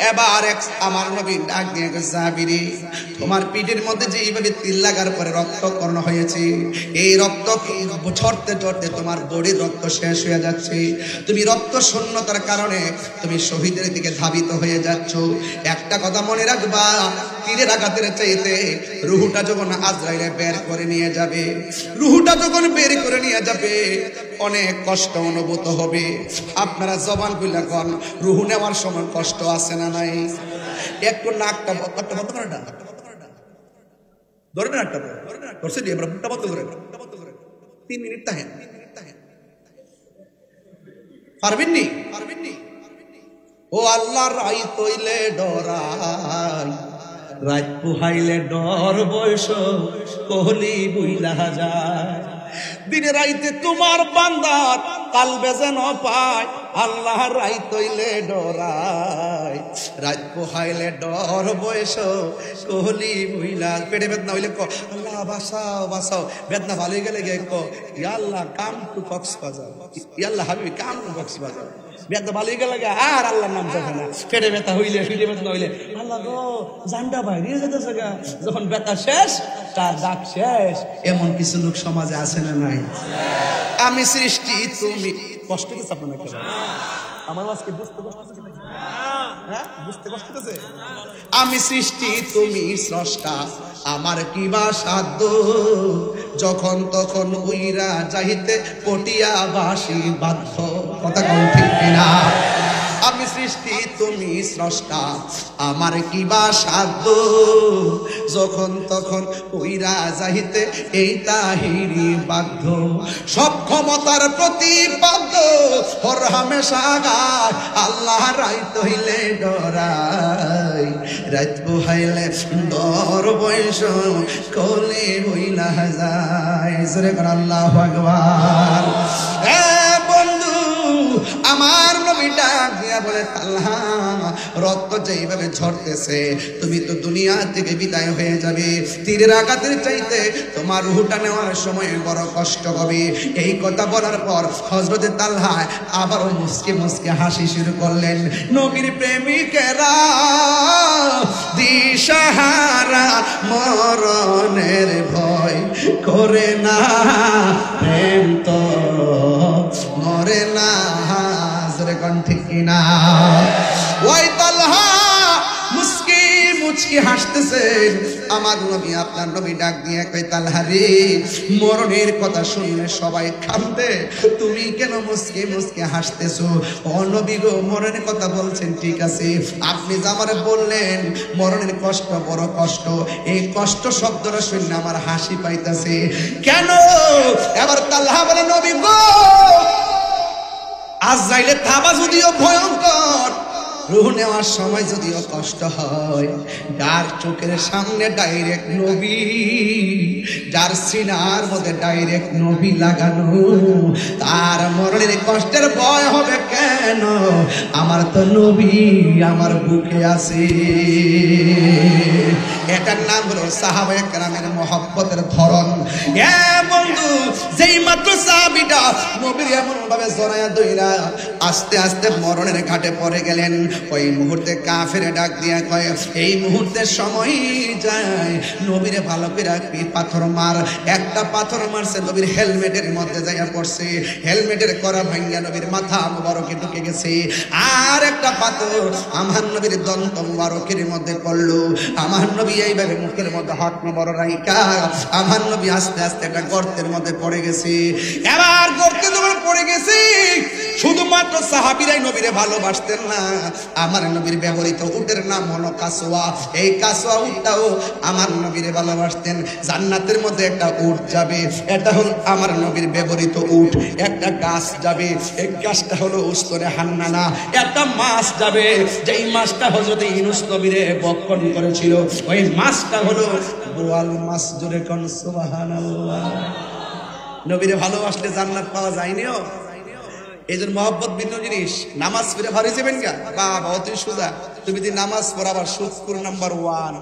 এবার আমার নবী ডাক দিয়ে সাহাবী রে, তোমার পিঠের মধ্যে যে এইভাবে তীর লাগার পরে রক্তকর্ণ হয়েছে, এই রক্ত ঝরতে ঝরতে তোমার বডির রক্ত শেষ হয়ে যাচ্ছে, তুমি রক্ত শূন্যতার কারণে তুমি শহীদের দিকে ধাবিত হয়ে যাচ্ছ। একটা কথা মনে রাখবা, তীরের আঘাতের চাইতে রুহুটা যখন আজরাইলে বের করে নিয়ে যাবে, রুহুটা যখন বের করে নিয়ে যাবে, অনেক কষ্ট অনুভূত হবে। আপনারা জবান খুলে কোন, রুহু নেওয়ার সময় কষ্ট আছে না নাই? একটু নাকটা বন্ধ করে না, ধরে না, নাকটা ধরছে দিয়ে আমরা বুকটা বন্ধ করে 3 মিনিট তাহেন পারবেননি? ও আল্লাহ, রাই তৈলে ডরাই, রাত পুহাইলে ডর বয়স কোহলি বুইলা যায়। দিনে রাইতে তোমার বান্দার কালবে যেন পায়, আল্লাহ রাই তৈলে ডরাই, রাত পোহাইলে ডর বয়স কোহলি বুইলা। পেটে বেদনা হইলে ক আল্লাহ বাঁচাও বাঁচাও, বেদনা ভালো হয়ে গেলে গে ক ইয়া আল্লাহ কাম টু কক্সবাজার, ইয়া আল্লাহ হাবিবি কাম টু কক্সবাজার। বেদনা ভালো হয়ে গেলে আর আল্লাহর নাম যাবে না। পেটে ব্যথা হইলে, পিঠে বেদনা হইলে আল্লাহ গো জানটা বাইরে যেতেছে গা, যখন ব্যথা শেষ তার ডাক শেষ। এমন কিছু লোক সমাজে আছে না নাই? আমি সৃষ্টি, তুমি কষ্ট কিছু আপনার কেন? আমার আজকে বুঝতে কষ্ট হচ্ছে, হ্যাঁ বুঝতে কষ্ট হচ্ছে। আমি সৃষ্টি, তুমি স্রষ্টা, আমার কি বা সাধ্য, যখন তখন উইরা যাইতে পটিয়া বাসি বাধ্য। কথা কোন ঠিক কিনা? আমি সৃষ্টি, তুমি স্রষ্টা, আমার কি বা সাধ্য, যখন তখন উইরা যাইতে এই তাহিরি বাধ্য। সব ক্ষমতার প্রতিপাদ্য, হর হামেশা গায়, আল্লাহ রাইত হইলে ডরাই, রাত পোহাইলে ডর বয়স কোলে হইলা যায়। জোরে কর আল্লাহু আকবার। বন্ধু, আমার নবী ডাক দিয়া বলে, আল্লাহ রক্ত যেইভাবে ঝরতেছে, তুমি তো দুনিয়া থেকে বিদায় হয়ে যাবে, তীরের আঘাতের চাইতে তোমার রুহটা নেওয়ার সময় বড় কষ্ট হবে। এই কথা বলার পর হযরতে তালহা আবারও মুসকে মুসকে হাসি শুরু করলেন। নবীর প্রেমিকেরা দিশাহারা, মরণের ভয় করে না, প্রেম তো মরে না। জোরে কোন ঠিক কিনা? ওই তালহা মুচকি মুচকি হাসতেছেন। আমার নবী, আপনার নবী ডাক দিয়ে কই, তালহা রে, মরণের কথা শুনলে সবাই কাঁদে, তুমি কেন মুচকি মুচকি হাসতেছো? ও নবী গো, মরণের কথা বলছেন ঠিক আছে, আপনি যে আমারে বললেন মরণের কষ্ট বড় কষ্ট, এই কষ্ট শব্দটা শুনলে আমার হাসি পাইতেছে কেন? এবার তালহা বলে, নবী গো, আজরাইলে থাবা যদিও ভয়ঙ্কর, রূহ নেওয়ার সময় যদিও কষ্ট হয়, যার চোখের সামনে ডাইরেক্ট নবী, যার সিনার মধ্যে ডাইরেক্ট নবী লাগানো, তার মরণের কষ্টের ভয় হবে কেন? কেন, আমার তো নবী আমার বুকে আছে। এটার নাম হলো সাহাবায়ে কেরামের মহব্বতের ধরন। এ বন্ধু, যেই মাত্র সাহাবীটা নবীর এমন ভাবে জড়ায়া ধইরা আস্তে আস্তে মরণের ঘাটে পড়ে গেলেন, ওই মুহূর্তে কাফেরে ডাক দিয়া কয়, এই মুহূর্তে সময় যায়, নবীরে ভালো করে পাথর মার। একটা পাথর মারছে, নবীর হেলমেটের মধ্যে যাইয়া পড়ছে, হেলমেটের করা ভাঙ্গা নবীর মাথা মুবারকে ঢুকে গেছে। আর একটা পাথর আমার নবীর দন্ত মুবারকের মধ্যে পড়লো। আমার নবী এইভাবে মুখের মধ্যে হাত মুবারক রাইখা আমার নবী আস্তে আস্তে একটা গর্তের মধ্যে পড়ে গেছে। এবার গর্তে যখন পড়ে গেছে, শুধুমাত্র সাহাবীরাই নবীরে ভালোবাসতেন না, আমার নবীর ব্যবহৃত উটের নাম হলো কাসওয়া। এই কাসওয়া উটটাও আমার নবীরে ভালোবাসতেন। জান্নাতের মধ্যে একটা উট যাবে, এটা হলো আমার নবীর ব্যবহৃত উট। একটা গাছ যাবে, এই গাছটা হলো উস্তরে হান্নানা। একটা মাছ যাবে, যেই মাছটা হযরত ইউনূস নবীরে বক্ষণ করেছিল, ওই মাছটা হলো বোয়াল মাছ। জোরে কোন সুবহানাল্লাহ। নবীরে ভালোবাসলে জান্নাত পাওয়া যায়নিও। এই জন্য মহব্বত ভিন্ন জিনিস। নামাজ পড়ে ভারী যাবেন গা, বাবা অতি সুজা। তুমি যদি নামাজ পড়াবার শুকর নাম্বার 1,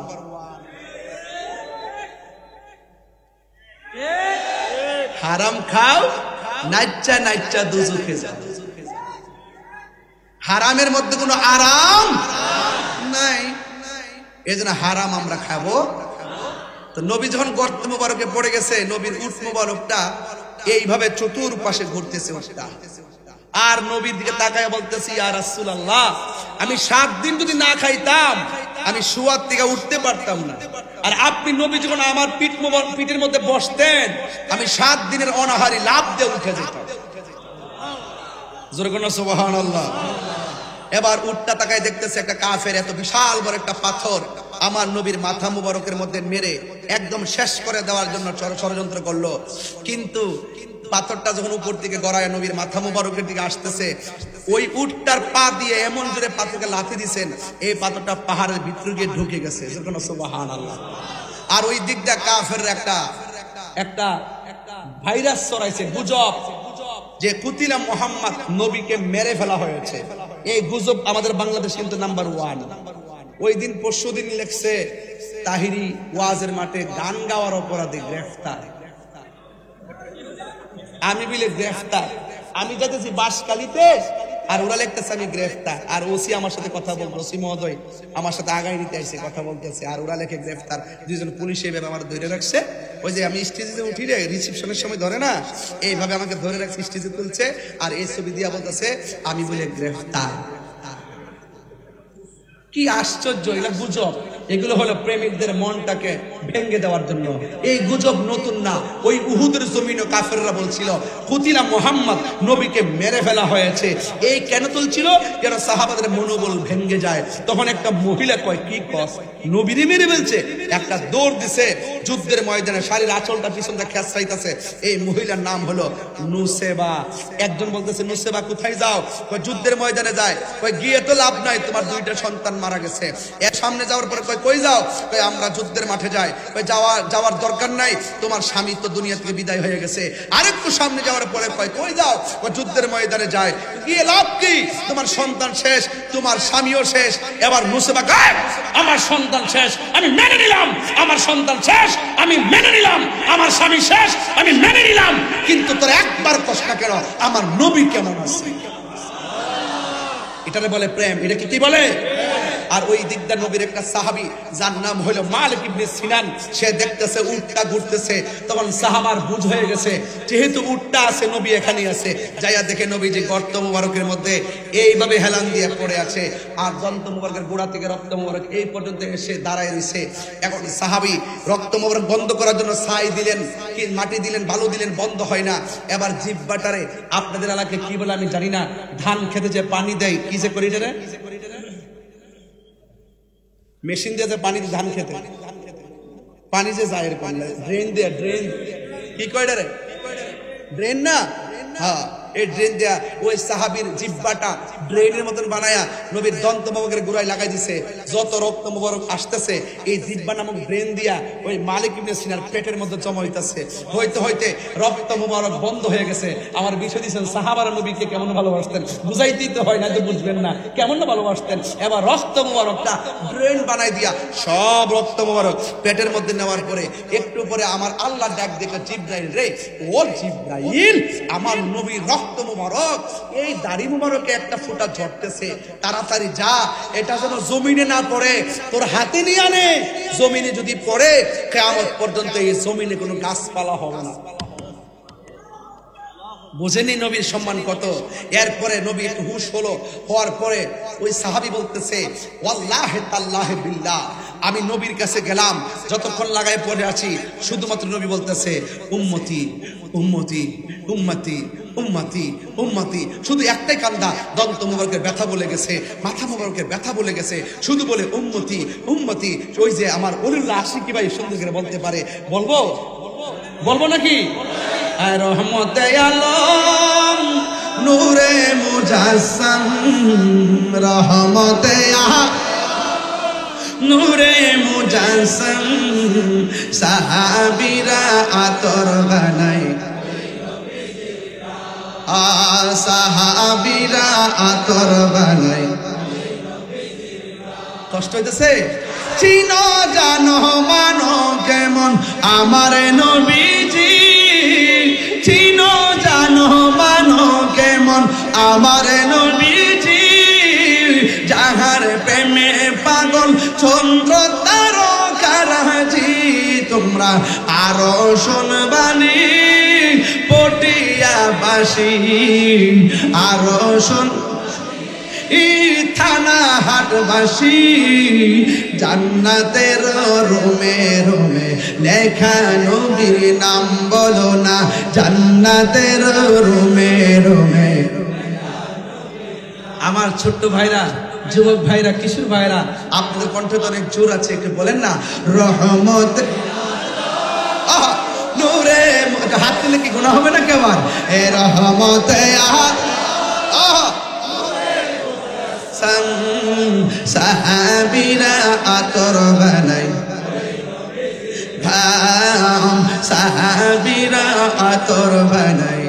হারাম খাও, নাচ্চা নাচ্চা দুজখে যাও। হারামের মধ্যে কোনো আরাম নাই, এই জন্য হারাম আমরা খাবো। তো নবী যখন গর্ত মুবারকে পড়ে গেছে, নবীর উট মুবারকটা এইভাবে চতুর্পাশে ঘুরতেছে উটটা। আর নবীর দিকে তাকায় বলতেছি, ইয়া রাসূলুল্লাহ, আমি 7 দিন যদি না খাইতাম আমি শুয়ার থেকে উঠতে পারতাম না। আর আপনি নবী যখন আমার পিঠের মধ্যে বসতেন, আমি 7 দিনের অনাহারি লাভ দিয়ে উঠে যেতাম। জোরে কোন সুবহানাল্লাহ। এবার উটটা তাকায় দেখতেছে একটা কাফের এত বিশাল বড় একটা পাথর আমার নবীর মাথা মুবারকের মধ্যে মেরে একদম শেষ করে দেওয়ার জন্য ষড়যন্ত্র করলো। কিন্তু পাথরটা যখন উপর দিকে গড়ায় নবীর মাথা মুবারকের দিকে আসতেছে, ওই উটটার পা দিয়ে এমন জোরে পাথরকে লাথি দিয়েছেন, এই পাথরটা পাহাড়ের ভিতরে গিয়ে ঢুকে গেছে। সুবহানাল্লাহ। আর ওই দিকটা কাফের একটা ভাইরাস ছড়াইছে, গুজব, যে কুতিলা মুহাম্মদ, নবীকে মেরে ফেলা হয়েছে। এই গুজব আমাদের বাংলাদেশ কিন্তু নাম্বার 1। ওই দিন পরশুদিন লেখছে, তাহিরি ওয়াজের মাঠে গান গাওয়ার অপরাধে গ্রেফতার। আমি বিলে গ্রেফতার, আমি যাইতেছি বাঁশখালীতে, আর ওরা লিখতেছে আমি গ্রেফতার। আর ওসি আমার সাথে কথা বলতো, ওসি মহোদয় আমার সাথে আগাই নিতে আসছে, কথা বলতেছে, আর ওরা লেখে গ্রেফতার। দুইজন পুলিশ এইভাবে আমার ধরে রাখছে। ওই যে আমি স্টেজে উঠি রে, রিসেপশনের সময় ধরে না, এইভাবে আমাকে ধরে রাখছে, স্টেজে তুলছে, আর এই ছবি দিয়া বলতেছে আমি বলে গ্রেফতার। কি আশ্চর্য! এগুলো গুজব, এগুলো হলো প্রেমিকদের মনটাকে ভেঙে দেওয়ার জন্য। এই গুজব নতুন না। ওই উহুদের জমিনে কাফেররা বলছিল কুতিলা মুহাম্মদ, নবীকে মেরে ফেলা হয়েছে। এই কেন তুলছিল? যেন সাহাবাদের মনোবল ভেঙে যায়। তখন একটা মহিলা কয়, কি কস, নবীরে মেরে ফেলছে? একটা দৌড় দিছে যুদ্ধের ময়দানে, শাড়ির আঁচলটা পিছনটা খেঁচাইতেছে। এই মহিলার নাম হলো নুসেবা। একজন বলতেছে, নুসেবা কোথায় যাও? কয় যুদ্ধের ময়দানে যায়। কয় গিয়ে তো লাভ নাই, তোমার 2টা সন্তান মারা গেছে। এর সামনে যাওয়ার পরে কয় কই যাও? কয় আমরা যুদ্ধের মাঠে যাই। কয় যাওয়ার দরকার নাই, তোমার স্বামী তো দুনিয়া থেকে বিদায় হয়ে গেছে। আরেকটু সামনে যাওয়ার পরে কয় কই যাও? কয় যুদ্ধের ময়দানে যায়। গিয়ে লাভ কি? তোমার সন্তান শেষ, তোমার স্বামীও শেষ। এবার নুসেবা কয়, আমার সন্তান শেষ, আমি মেনে নিলাম। আমার সন্তান শেষ, আমি মেনে নিলাম। আমার স্বামী শেষ, আমি মেনে নিলাম। কিন্তু তোর একবার কষ্ট কেন, আমার নবী কেমন আছে? এটারে বলে প্রেম। এটা কি বলে? আর ওই দিকটা নবীর একটা সাহাবী, যার নাম হলো মালিক ইবনে সিনান, সে দেখতেছে উটটা ঘুরতেছে। তখন সাহাবার বুঝ হয়ে গেছে, যেহেতু উটটা আছে, নবী এখানেই আছে। যাইয়া দেখে নবী যে গর্ত মুবারকের মধ্যে এইভাবে হেলান দিয়ে পড়ে আছে, আর দন্ত মুবারকের গোড়া থেকে রক্ত মুবারক এই পর্যন্ত এসে দাঁড়ায় রয়েছে। এখন সাহাবী রক্ত মুবারক বন্ধ করার জন্য ছাই দিলেন, কি মাটি দিলেন, বালু দিলেন, বন্ধ হয় না। এবার জিহ্বাটারে, আপনাদের এলাকায় কি বলে আমি জানি না, ধান খেতে যে পানি দেয়, কি যে করি রে, মেশিন দিয়ে পানি ধান খেতে, পানি যে যায় এরকম ড্রেন দিয়ে, ড্রেন কি কয় রে, ড্রেন না, হ্যাঁ, এই ড্রেন দেয়া ওই সাহাবীর জিহ্বাটা ড্রেনের মতন বানায়া নবীর দন্ত মোবারকের গোড়ায় লাগাই দিছে। যত রক্ত মোবারক আসতেছে এই জিহ্বা নামক ড্রেন দিয়া ওই মালিক ইবনে সিনার পেটের মধ্যে জমা হইতাছে। হইতে হইতে রক্ত মোবারক বন্ধ হয়ে গেছে। আমার বিষয় দিয়েছেন সাহাবারা নবীকে কেমন ভালোবাসতেন, বুঝাইতেই তো হয় না, তো বুঝবেন না কেমন ভালোবাসতেন। এবার রক্ত মোবারকটা ড্রেন বানাই দিয়া সব রক্ত মোবারক পেটের মধ্যে নেওয়ার পরে একটু পরে আমার আল্লাহ ডাক দেখে, জিবরাইল রে, ও জিবরাইল, আমার নবীর রক্ত মোবারক এই দাড়ি মোবারকে একটা ফোঁটা ঝরতেছে, তাড়াতাড়ি যা, এটা যেন জমিনে না পড়ে, তোর হাতে নিয়ে আনে। জমিনে যদি পড়ে কিয়ামত পর্যন্ত এই জমিনে কোনো গাছপালা হবে না। বুঝেনি নবীর সম্মান কত। এরপরে নবী একটু হুশ হওয়ার পরে ওই সাহাবী বলতেছে, ওয়াল্লাহি তাল্লাহি বিল্লাহ, আমি নবীর কাছে গেলাম, যতক্ষণ লাগায় পড়ে আছি শুধুমাত্র নবী বলতেছে উম্মতি উম্মতি উম্মতি উম্মতি উম্মতি, শুধু একটাই কান্দা, দন্ত মোবারকের ব্যথা বলে গেছে, মাথা মোবারকের ব্যথা বলে গেছে, শুধু বলে উম্মতি উম্মতি। ওই যে আমার ওলিল্লাহ আশিকি ভাই সুন্দর করে বলতে পারে, বলবো বলবো নাকি? রহমতে আলম নূরে মুজাসসাম, রহমতে নূরে মুজাসসাম, সাহাবীরা আতর বানাই, সাহাবীরা আতর বানাই। কষ্ট হইতেছে? চিনো জানো মানো কেমন আমার নবীজি, চিনো জানো মানো কেমন আমার নবীজি, যাহার প্রেমে পাগল চন্দ্র তারকারাজি। তোমরা আরো শুনবানি পটিয়াবাসী, আরো শুন থানা হাটবাসী, জান্নাতের রুমে রুমে লেখা নবীর নাম বলো না, জান্নাতের রুমে রুমে। আমার ছোট্ট ভাইরা, যুবক ভাইরা, কিশোর ভাইরা, আপনাদের কণ্ঠে তো অনেক জোর আছে, একটু বলেন না রহমত নূরে। হাত দিলে কি গুনাহ হবে না কেমন? এ রহমতে সাহাবীরা আতর বানাই, সাহাবীরা আতর বানাই।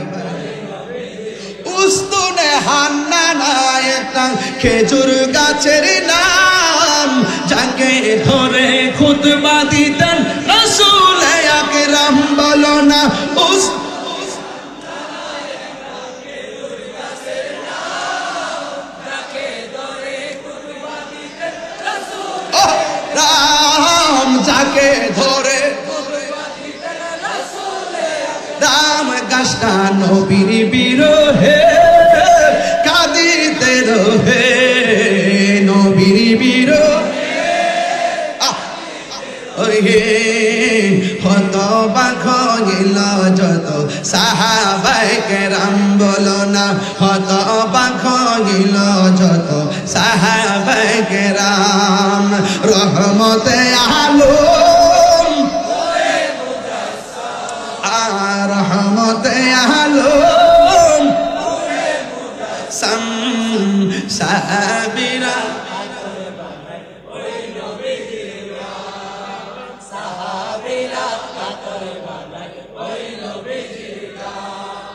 উস্তুনে হান্নানা একটা খেজুর গাছের নাম, যাকে ধরে খুতবা দিতেন রাসূল আকরাম, বলো না রাম, যাকে ধরে রাম গাছটা নবীর বিরহে কাঁদিতে রহে, নবীর বিরহে হতবাক হইল যত সাহাবায়ে কেরাম, বলো না হতবাক হইল যত সাহাবায়ে কেরাম। রহমতে আলম, রহমতে আলম, সাহাবীরা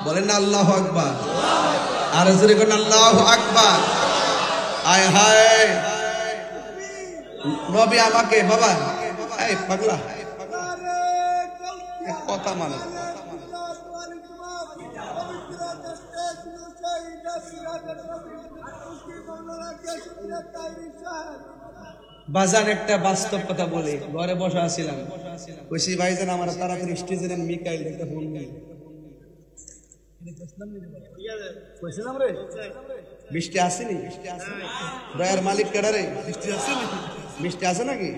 বলেন না আল্লাহু আকবার, আর জোরে বলেন আল্লাহু আকবার। আয় হায় নবী আমাকে, বাবা এই পাগলা কথা মানে বাজার একটা বাস্তব কথা বলি। ঘরে বসা আছিলাম, কইছি ভাইজান আমার তাড়াতাড়ি স্টেজে নেন, মিকাইল একটা ফোন নেই। বৃষ্টি আসেনি? দয়ার মালিক কেডা রে? বৃষ্টি আছে নাকি?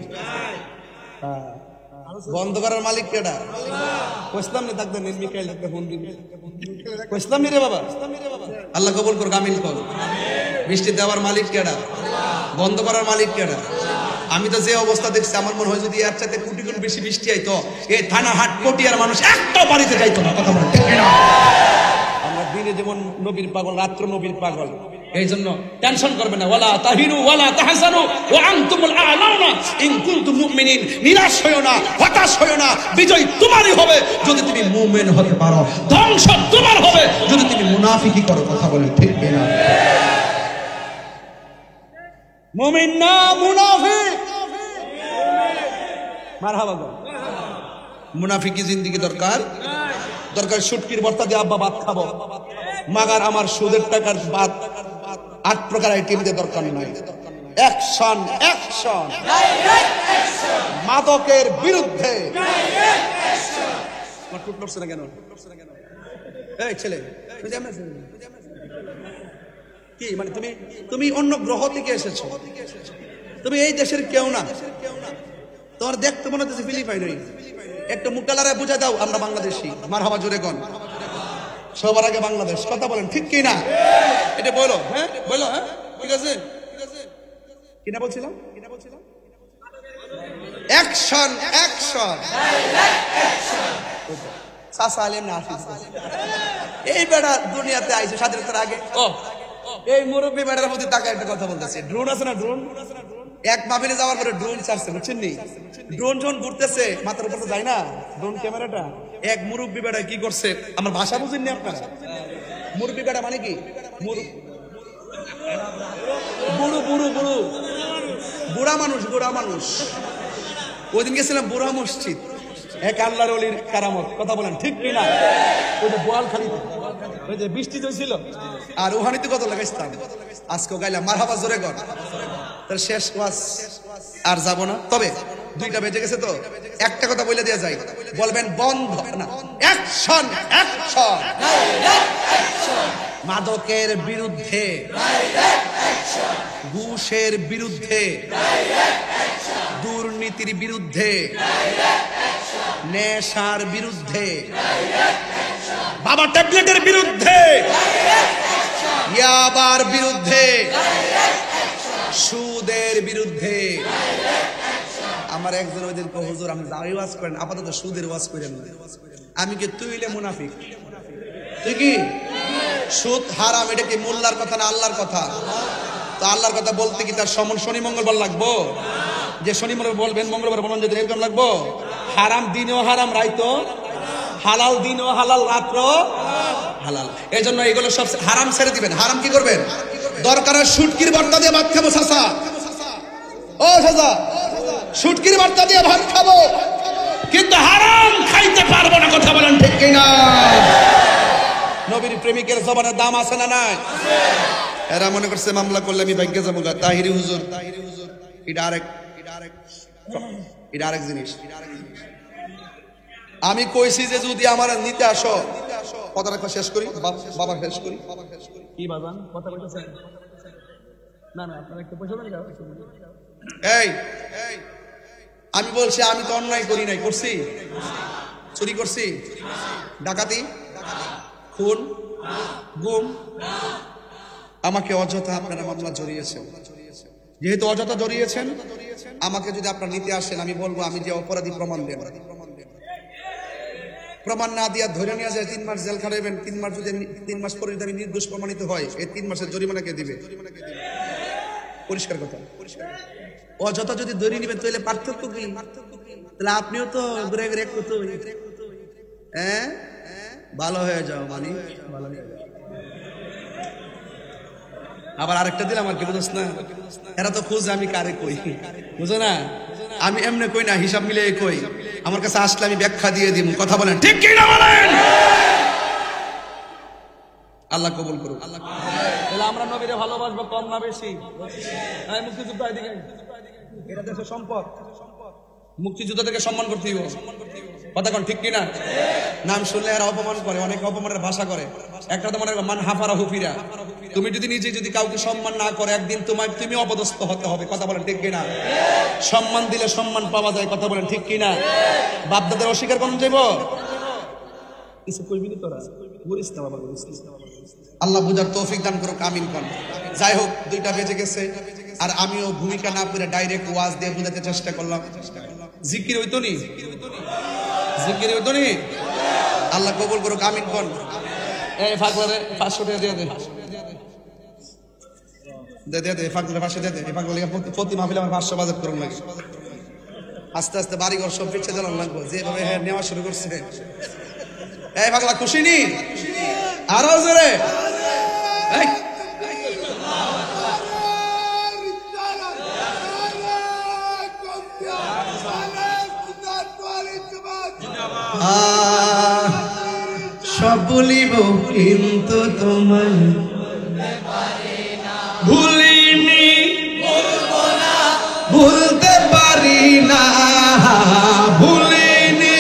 বন্ধ করার মালিক কেডা? কইসলাম নি থাকতেন মিকাইল একটা ফোন দিন, কইসলাম নি রে বাবা। আল্লাহ কবুল কর, কামিল কর। বৃষ্টি দেওয়ার মালিক কেডা? বন্ধ করার মালিক কেডা? আমি তো যে অবস্থা দেখছি আমার মনে হয় যদি এর চাইতে কোটি গুণ বেশি বৃষ্টি আইতো এই থানা হাট পটিয়ার মানুষ একটা বাড়িতে যাইতো না। কথা বলেন ঠিক না? আমরা দিনে যেমন নবীর পাগল, রাত্র নবীর পাগল। এই জন্য টেনশন করবে না, ওয়ালা তাহিনু ওয়ালা তাহজানু ওয়া আনতুমুল আ'লাউনা ইন কুনতুম মুমিনিন। নিরাশ হয়ো না, হতাশ হয়ো না, বিজয় তোমারই হবে যদি তুমি মুমিন হতে পারো, ধ্বংস তোমার হবে যদি তুমি মুনাফিকি করো। কথা বলেন ঠিক কিনা? মুমিন না মুনাফিক। মারহাবা গো। মুনাফিকি জিন্দেগি দরকার, দরকার শুটকির ভর্তা দিয়ে আব্বা ভাত খাবো, মাগার আমার সুদের টাকার ভাত 8 প্রকার আইটেম দিয়ে দরকার নাই। অ্যাকশন, অ্যাকশন, মাদকের বিরুদ্ধে। কেন এই ছেলে কি মানে তুমি অন্য গ্রহ থেকে এসেছো, তুমি এই দেশের কেউ না, তোমার দেখতে মনে হচ্ছে ফিলিপাইন। একটা মুক্তালারে বুঝা দাও আমরা বাংলাদেশি। মারহাবা জোরে কোন, সবার আগে বাংলাদেশ। কথা বলেন ঠিক কি না? এটা বলো, হ্যাঁ বলো, হ্যাঁ ঠিক আছে। কিনা বলছিলাম, অ্যাকশন, অ্যাকশন। সাসা আলেম না আসিস এই বেড়া দুনিয়াতে আইছে স্বাধীনতার আগে। ও এই মুরব্বী বেড়ার প্রতি তাকে একটা কথা বলতেছে, ড্রোন আছে না, ড্রোন এক মাহফিলে যাওয়ার পরে ড্রোন ছাড়ছে, বুঝছেন নি? ড্রোন যখন ঘুরতেছে মাথার উপর যায় না ড্রোন ক্যামেরাটা, এক মুরব্বী বেড়া কি করছে, আমার ভাষা বুঝেননি আপনারা? মুরব্বী বেড়া মানে কি? বুড়ো বুড়ো বুড়ো বুড়া মানুষ, বুড়া মানুষ। ওই দিন গেছিলাম বুড়া মসজিদ, এক আল্লাহর ওলির কারামত। কথা বলেন ঠিক কিনা? ওই যে বোয়ালখালীতে ওই যে বৃষ্টি হয়েছিল, আর ওখানেতে কত লাগাইছিলাম, আজকে গাইলাম। মারহাবা জোরে কর। তার শেষ ওয়াজ আর যাব না, তবে 2টা বেজে গেছে তো একটা কথা বলে দেওয়া যায়, বলবেন বন্ধ না, অ্যাকশন, অ্যাকশন। মাদকের বিরুদ্ধে, ঘুষের বিরুদ্ধে, দুর্নীতির বিরুদ্ধে, নেশার বিরুদ্ধে, বাবা ট্যাবলেটের বিরুদ্ধে, ইয়াবার বিরুদ্ধে, সুদের বিরুদ্ধে। আমার একজন ওই দিন হুজুর আপনি যাই ওয়াজ করেন, আপাতত সুদের ওয়াজ করেন। আমি কি তুইলে মুনাফিক? তুই কি? সুদ হারাম, এটা কি মোল্লার কথা না আল্লাহর কথা? তো আল্লাহর কথা বলতে কি তার শনি মঙ্গলবার লাগবো? যে শনি মঙ্গলবার বলবেন, মঙ্গলবার বলবেন, যদি এরকম লাগবো? হারাম দিনও হারাম রাইতো হালাল, দিনও হালাল রাত্র হালাল। এই জন্য এগুলো সব হারাম ছেড়ে দিবেন। হারাম কি করবেন? দরকার শুটকির ভর্তা দিয়ে ভাত খাবো চাচা, ও চাচা শুটকির ভর্তা দিয়ে ভাত খাবো, কিন্তু হারাম খাইতে পারবো না। কথা বলেন ঠিক কিনা? নবীর প্রেমিকের জবানের দাম আছে না নাই? এরা মনে করছে মামলা করলে আমি ভাগ্যে যাবো। তাহিরি হুজুর, এটা আরেক জিনিস। আমি কইছি যে যদি আমার নিতে আসো, কথাটা শেষ করি, বাবা শেষ করি। কি বাজান কথা বলতেছেন? না না আপনারা একটু পয়সা দেন। এই আমি বলছি আমি তো অন্যায় করি নাই, করছি, চুরি করছি, ডাকাতি, খুন, গুম। আমাকে অযথা আপনারা মামলা জড়িয়েছেন। যেহেতু অযথা জড়িয়েছেন, আমাকে যদি আপনারা নিতে আসেন, আমি বলবো আমি যে অপরাধী প্রমাণ দেন। প্রমাণ না দিয়া ধরে নিয়ে যায় 3 মাস জেল খাটাইবেন। 3 মাস যদি 3 মাস পরে যদি আমি নির্দোষ প্রমাণিত হয়, এই 3 মাসের জরিমানা কে দিবে? পরিষ্কার কথা। অযথা যদি ধরে নিবেন তাহলে পার্থক্য কি? তাহলে আপনিও তো ঘুরে ঘুরে একটু হ্যাঁ ভালো হয়ে যাও, মানে ভালো হয়ে যাও। আবার আরেকটা দিলাম আর কি, বুঝছ না? এরা তো খুঁজে আমি কারে কই, বুঝো না? আমি এমনি কই না, হিসাব মিলে কই। আমার কাছে আসলে আমি ব্যাখ্যা দিয়ে দিব। কথা বলেন ঠিক কি না বলেন? আল্লাহ কবুল করুক। তাহলে আমরা নবীরে ভালোবাসবো কম না বেশি? মুক্তিযুদ্ধ এদিকে, এটা দেশের সম্পদ, মুক্তিযুদ্ধকে সম্মান করতে দিব। কথা কোন ঠিক কিনা? নাম শুনলে এরা অপমান করে, অনেকে অপমানের ভাষা করে। একটা তো মনে মান হাফারা হুফিরা। তুমি যদি নিজে যদি কাউকে সম্মান না করে, একদিন তুমি অপদস্থ হতে হবে। কথা বলেন ঠিক কিনা? সম্মান দিলে সম্মান পাওয়া যায়। কথা বলেন ঠিক কিনা? বাপদাদের অস্বীকার করুন যাইব কিছু কইবি না তোরা, বলিস না বাবা, বলিস না। আল্লাহ বুঝার তৌফিক দান করুক, আমিন কোন। যাই হোক 2টা বেজে গেছে, আর আমিও ভূমিকা না করে ডাইরেক্ট ওয়াজ দিয়ে বুঝাতে চেষ্টা করলাম। জিকির হইতো নি? জিকির হইতো নি? আল্লাহ কবুল করুক, আমিন কোন। এই পাগলারে 500 টাকা দিয়ে দে পাগলারে 500 দিয়ে দে। এই পাগলা প্রতি মাহফিলে আমার 500 বাজেট করুন লাগে। আস্তে আস্তে বাড়িঘর সব পিছিয়ে দেওয়ার লাগবে, যেভাবে হ্যাঁ নেওয়া শুরু করছে। এই পাগলা খুশি নি? আরো জোরে। সব বলিব কিন্তু তোমায় ভুলিনি, ভুলতে পারি না, ভুলিনি,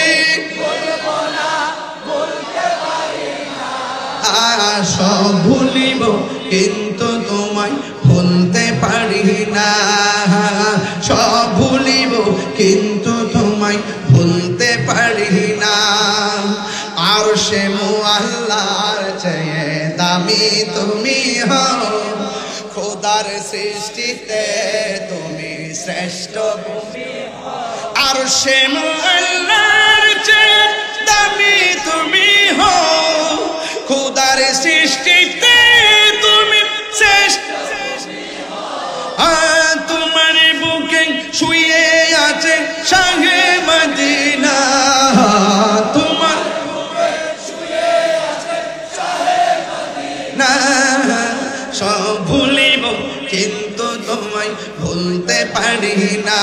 সব ভুলিব কিন্তু তোমায় ভুলতে পারি না, সব ভুলিব কিন্তু তোমায় ভুলতে পারি না। আর সে মুআল্লার চেয়ে দামি তুমি হও, খোদার সৃষ্টিতে তুমি শ্রেষ্ঠ। আর সে মুআল্লার চেয়ে দামি তুমি হও, খোদার সৃষ্টিতে তুমি শ্রেষ্ঠ। তোমার বুকে শুয়ে আছে শাহে মদিনা, তোমার সব ভুলিব কিন্তু তোমায় ভুলতে পারি না,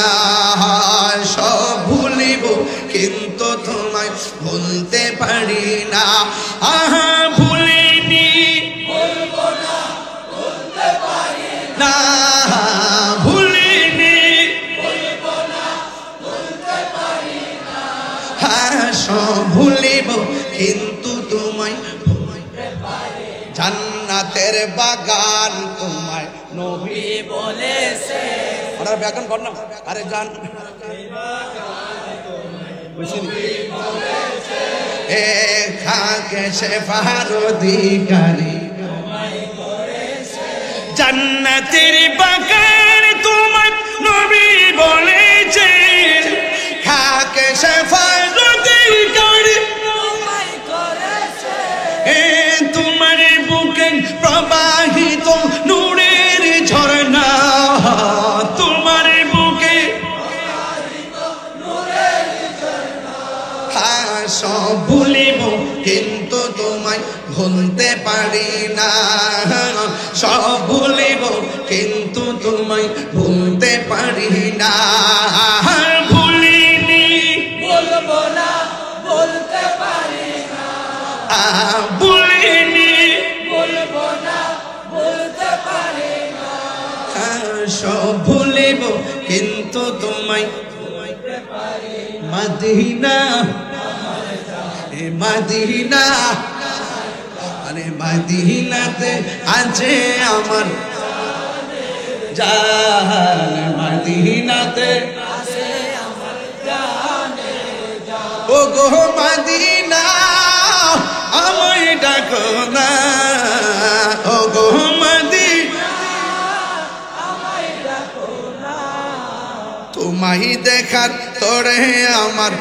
সব ভুলিব কিন্তু তোমায় ভুলতে পারি না। আহা ভুলিনি, ভুলবো না, ভুলতে পারি না, ভুলিনি, ভুলবো না, ভুলতে পারি না। হ্যাঁ সব ভুলিব কিন্তু তোমায় ভুলতে পারি। জান্নাতের বাগান তোমায় নবী বলেছে। ওনার ব্যাকরণ কর না। আরে জান এ খাকে শেফার অধিকারী জান্নাতের বাগান তোমায় নবী বলেছে। খাকে শেফার অধিকারী তোমার বুকে প্রবাহিত নূরের ঝর্ণা, তোমার বুকে হ্যাঁ সব ভুলিব কিন্তু তোমায় ভুলতে পারি না, সব ভুলিব কিন্তু তোমায় ভুলতে পারি না। ভুলিনি, বলবো না, বলতে পারি না, ভুলিনি, বলবো না, বলতে পারি না। সব ভুলিব কিন্তু তোমায় ভুলতে পারি। মদিনা, মদিনা, আরে মদিনাতে আছে আমার জান, মদিনাতে আছে আমার জানে জান। ও গো মদিনা আমায় ডাকো না, ও গো মদিনা আমায় ডাকো না। তোমায় দেখার তোরে আমার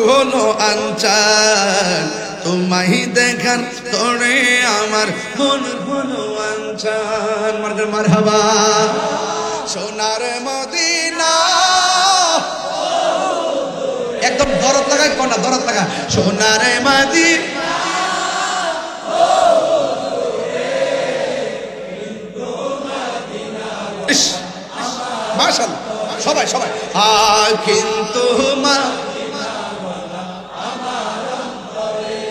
হলো আঞ্চাল, তোমায় দেখার তোরে আমার মন হলো আঞ্চাল। মারহাবা সোনার মদিনা, একদম দরদ লাগায় কোনা, দরদ লাগা। সোনার মদিনা মাশাআল্লাহ, সবাই সবাই কিন্তু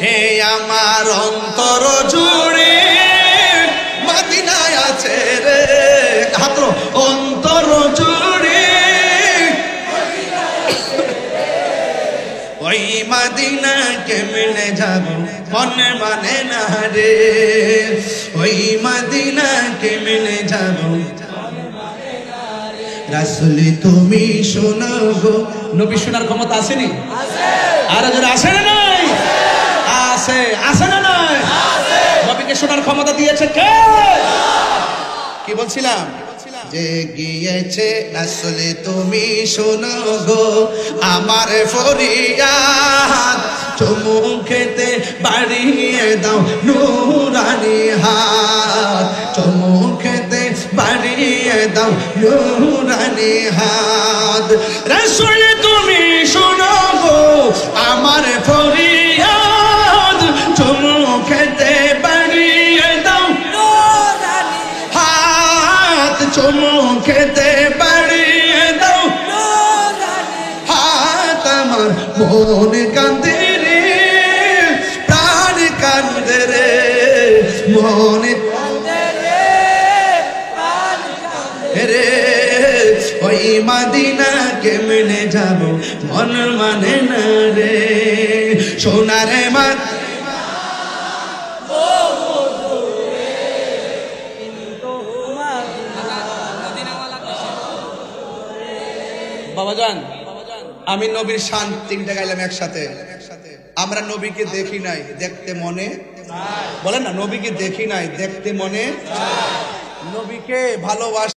হে আমার অন্তর জুড়ে মদিনায় আছে রে, হাত অন্তর জুড়ে ওই মদিনা কেমনে যাব মনে মানে না রে, ওই মদিনা কেমনে যাব রাসূল তুমি শোনো গো। নবী শোনার ক্ষমতা আসেনি? আর যারা আসে না নাই আছে, আসে না নাই? নবীকে শোনার ক্ষমতা দিয়েছে কে? কি বলছিলাম? যে গিয়েছে আসলে তুমি শোনো গো আমার ফরিয়াদ চুমু খেতে বাড়িয়ে দাও নুরানি হাত চুমু খেতে বাড়িয়ে দাও নুরানি হাত রাসূল তুমি শোনো গো আমার ফরিয়াদ চুমু খেতে বাড়িয়ে দাও নুরানি হাত চুমু খেতে বাড়িয়ে দাও নুরানি হাত আমার মন কাঁদে রে প্রাণ কাঁদে রে মন কাঁদে রে প্রাণ কাঁদে রে ওই মদিনা কেমনে যাব মন মানে না রে সোনারে মদিনা ও বাবাজান আমি নবীর শান তিনটা গাইলাম একসাথে আমরা নবীকে দেখি নাই দেখতে মনে বলেন না নবীকে দেখি নাই দেখতে মনে নবীকে ভালোবাসি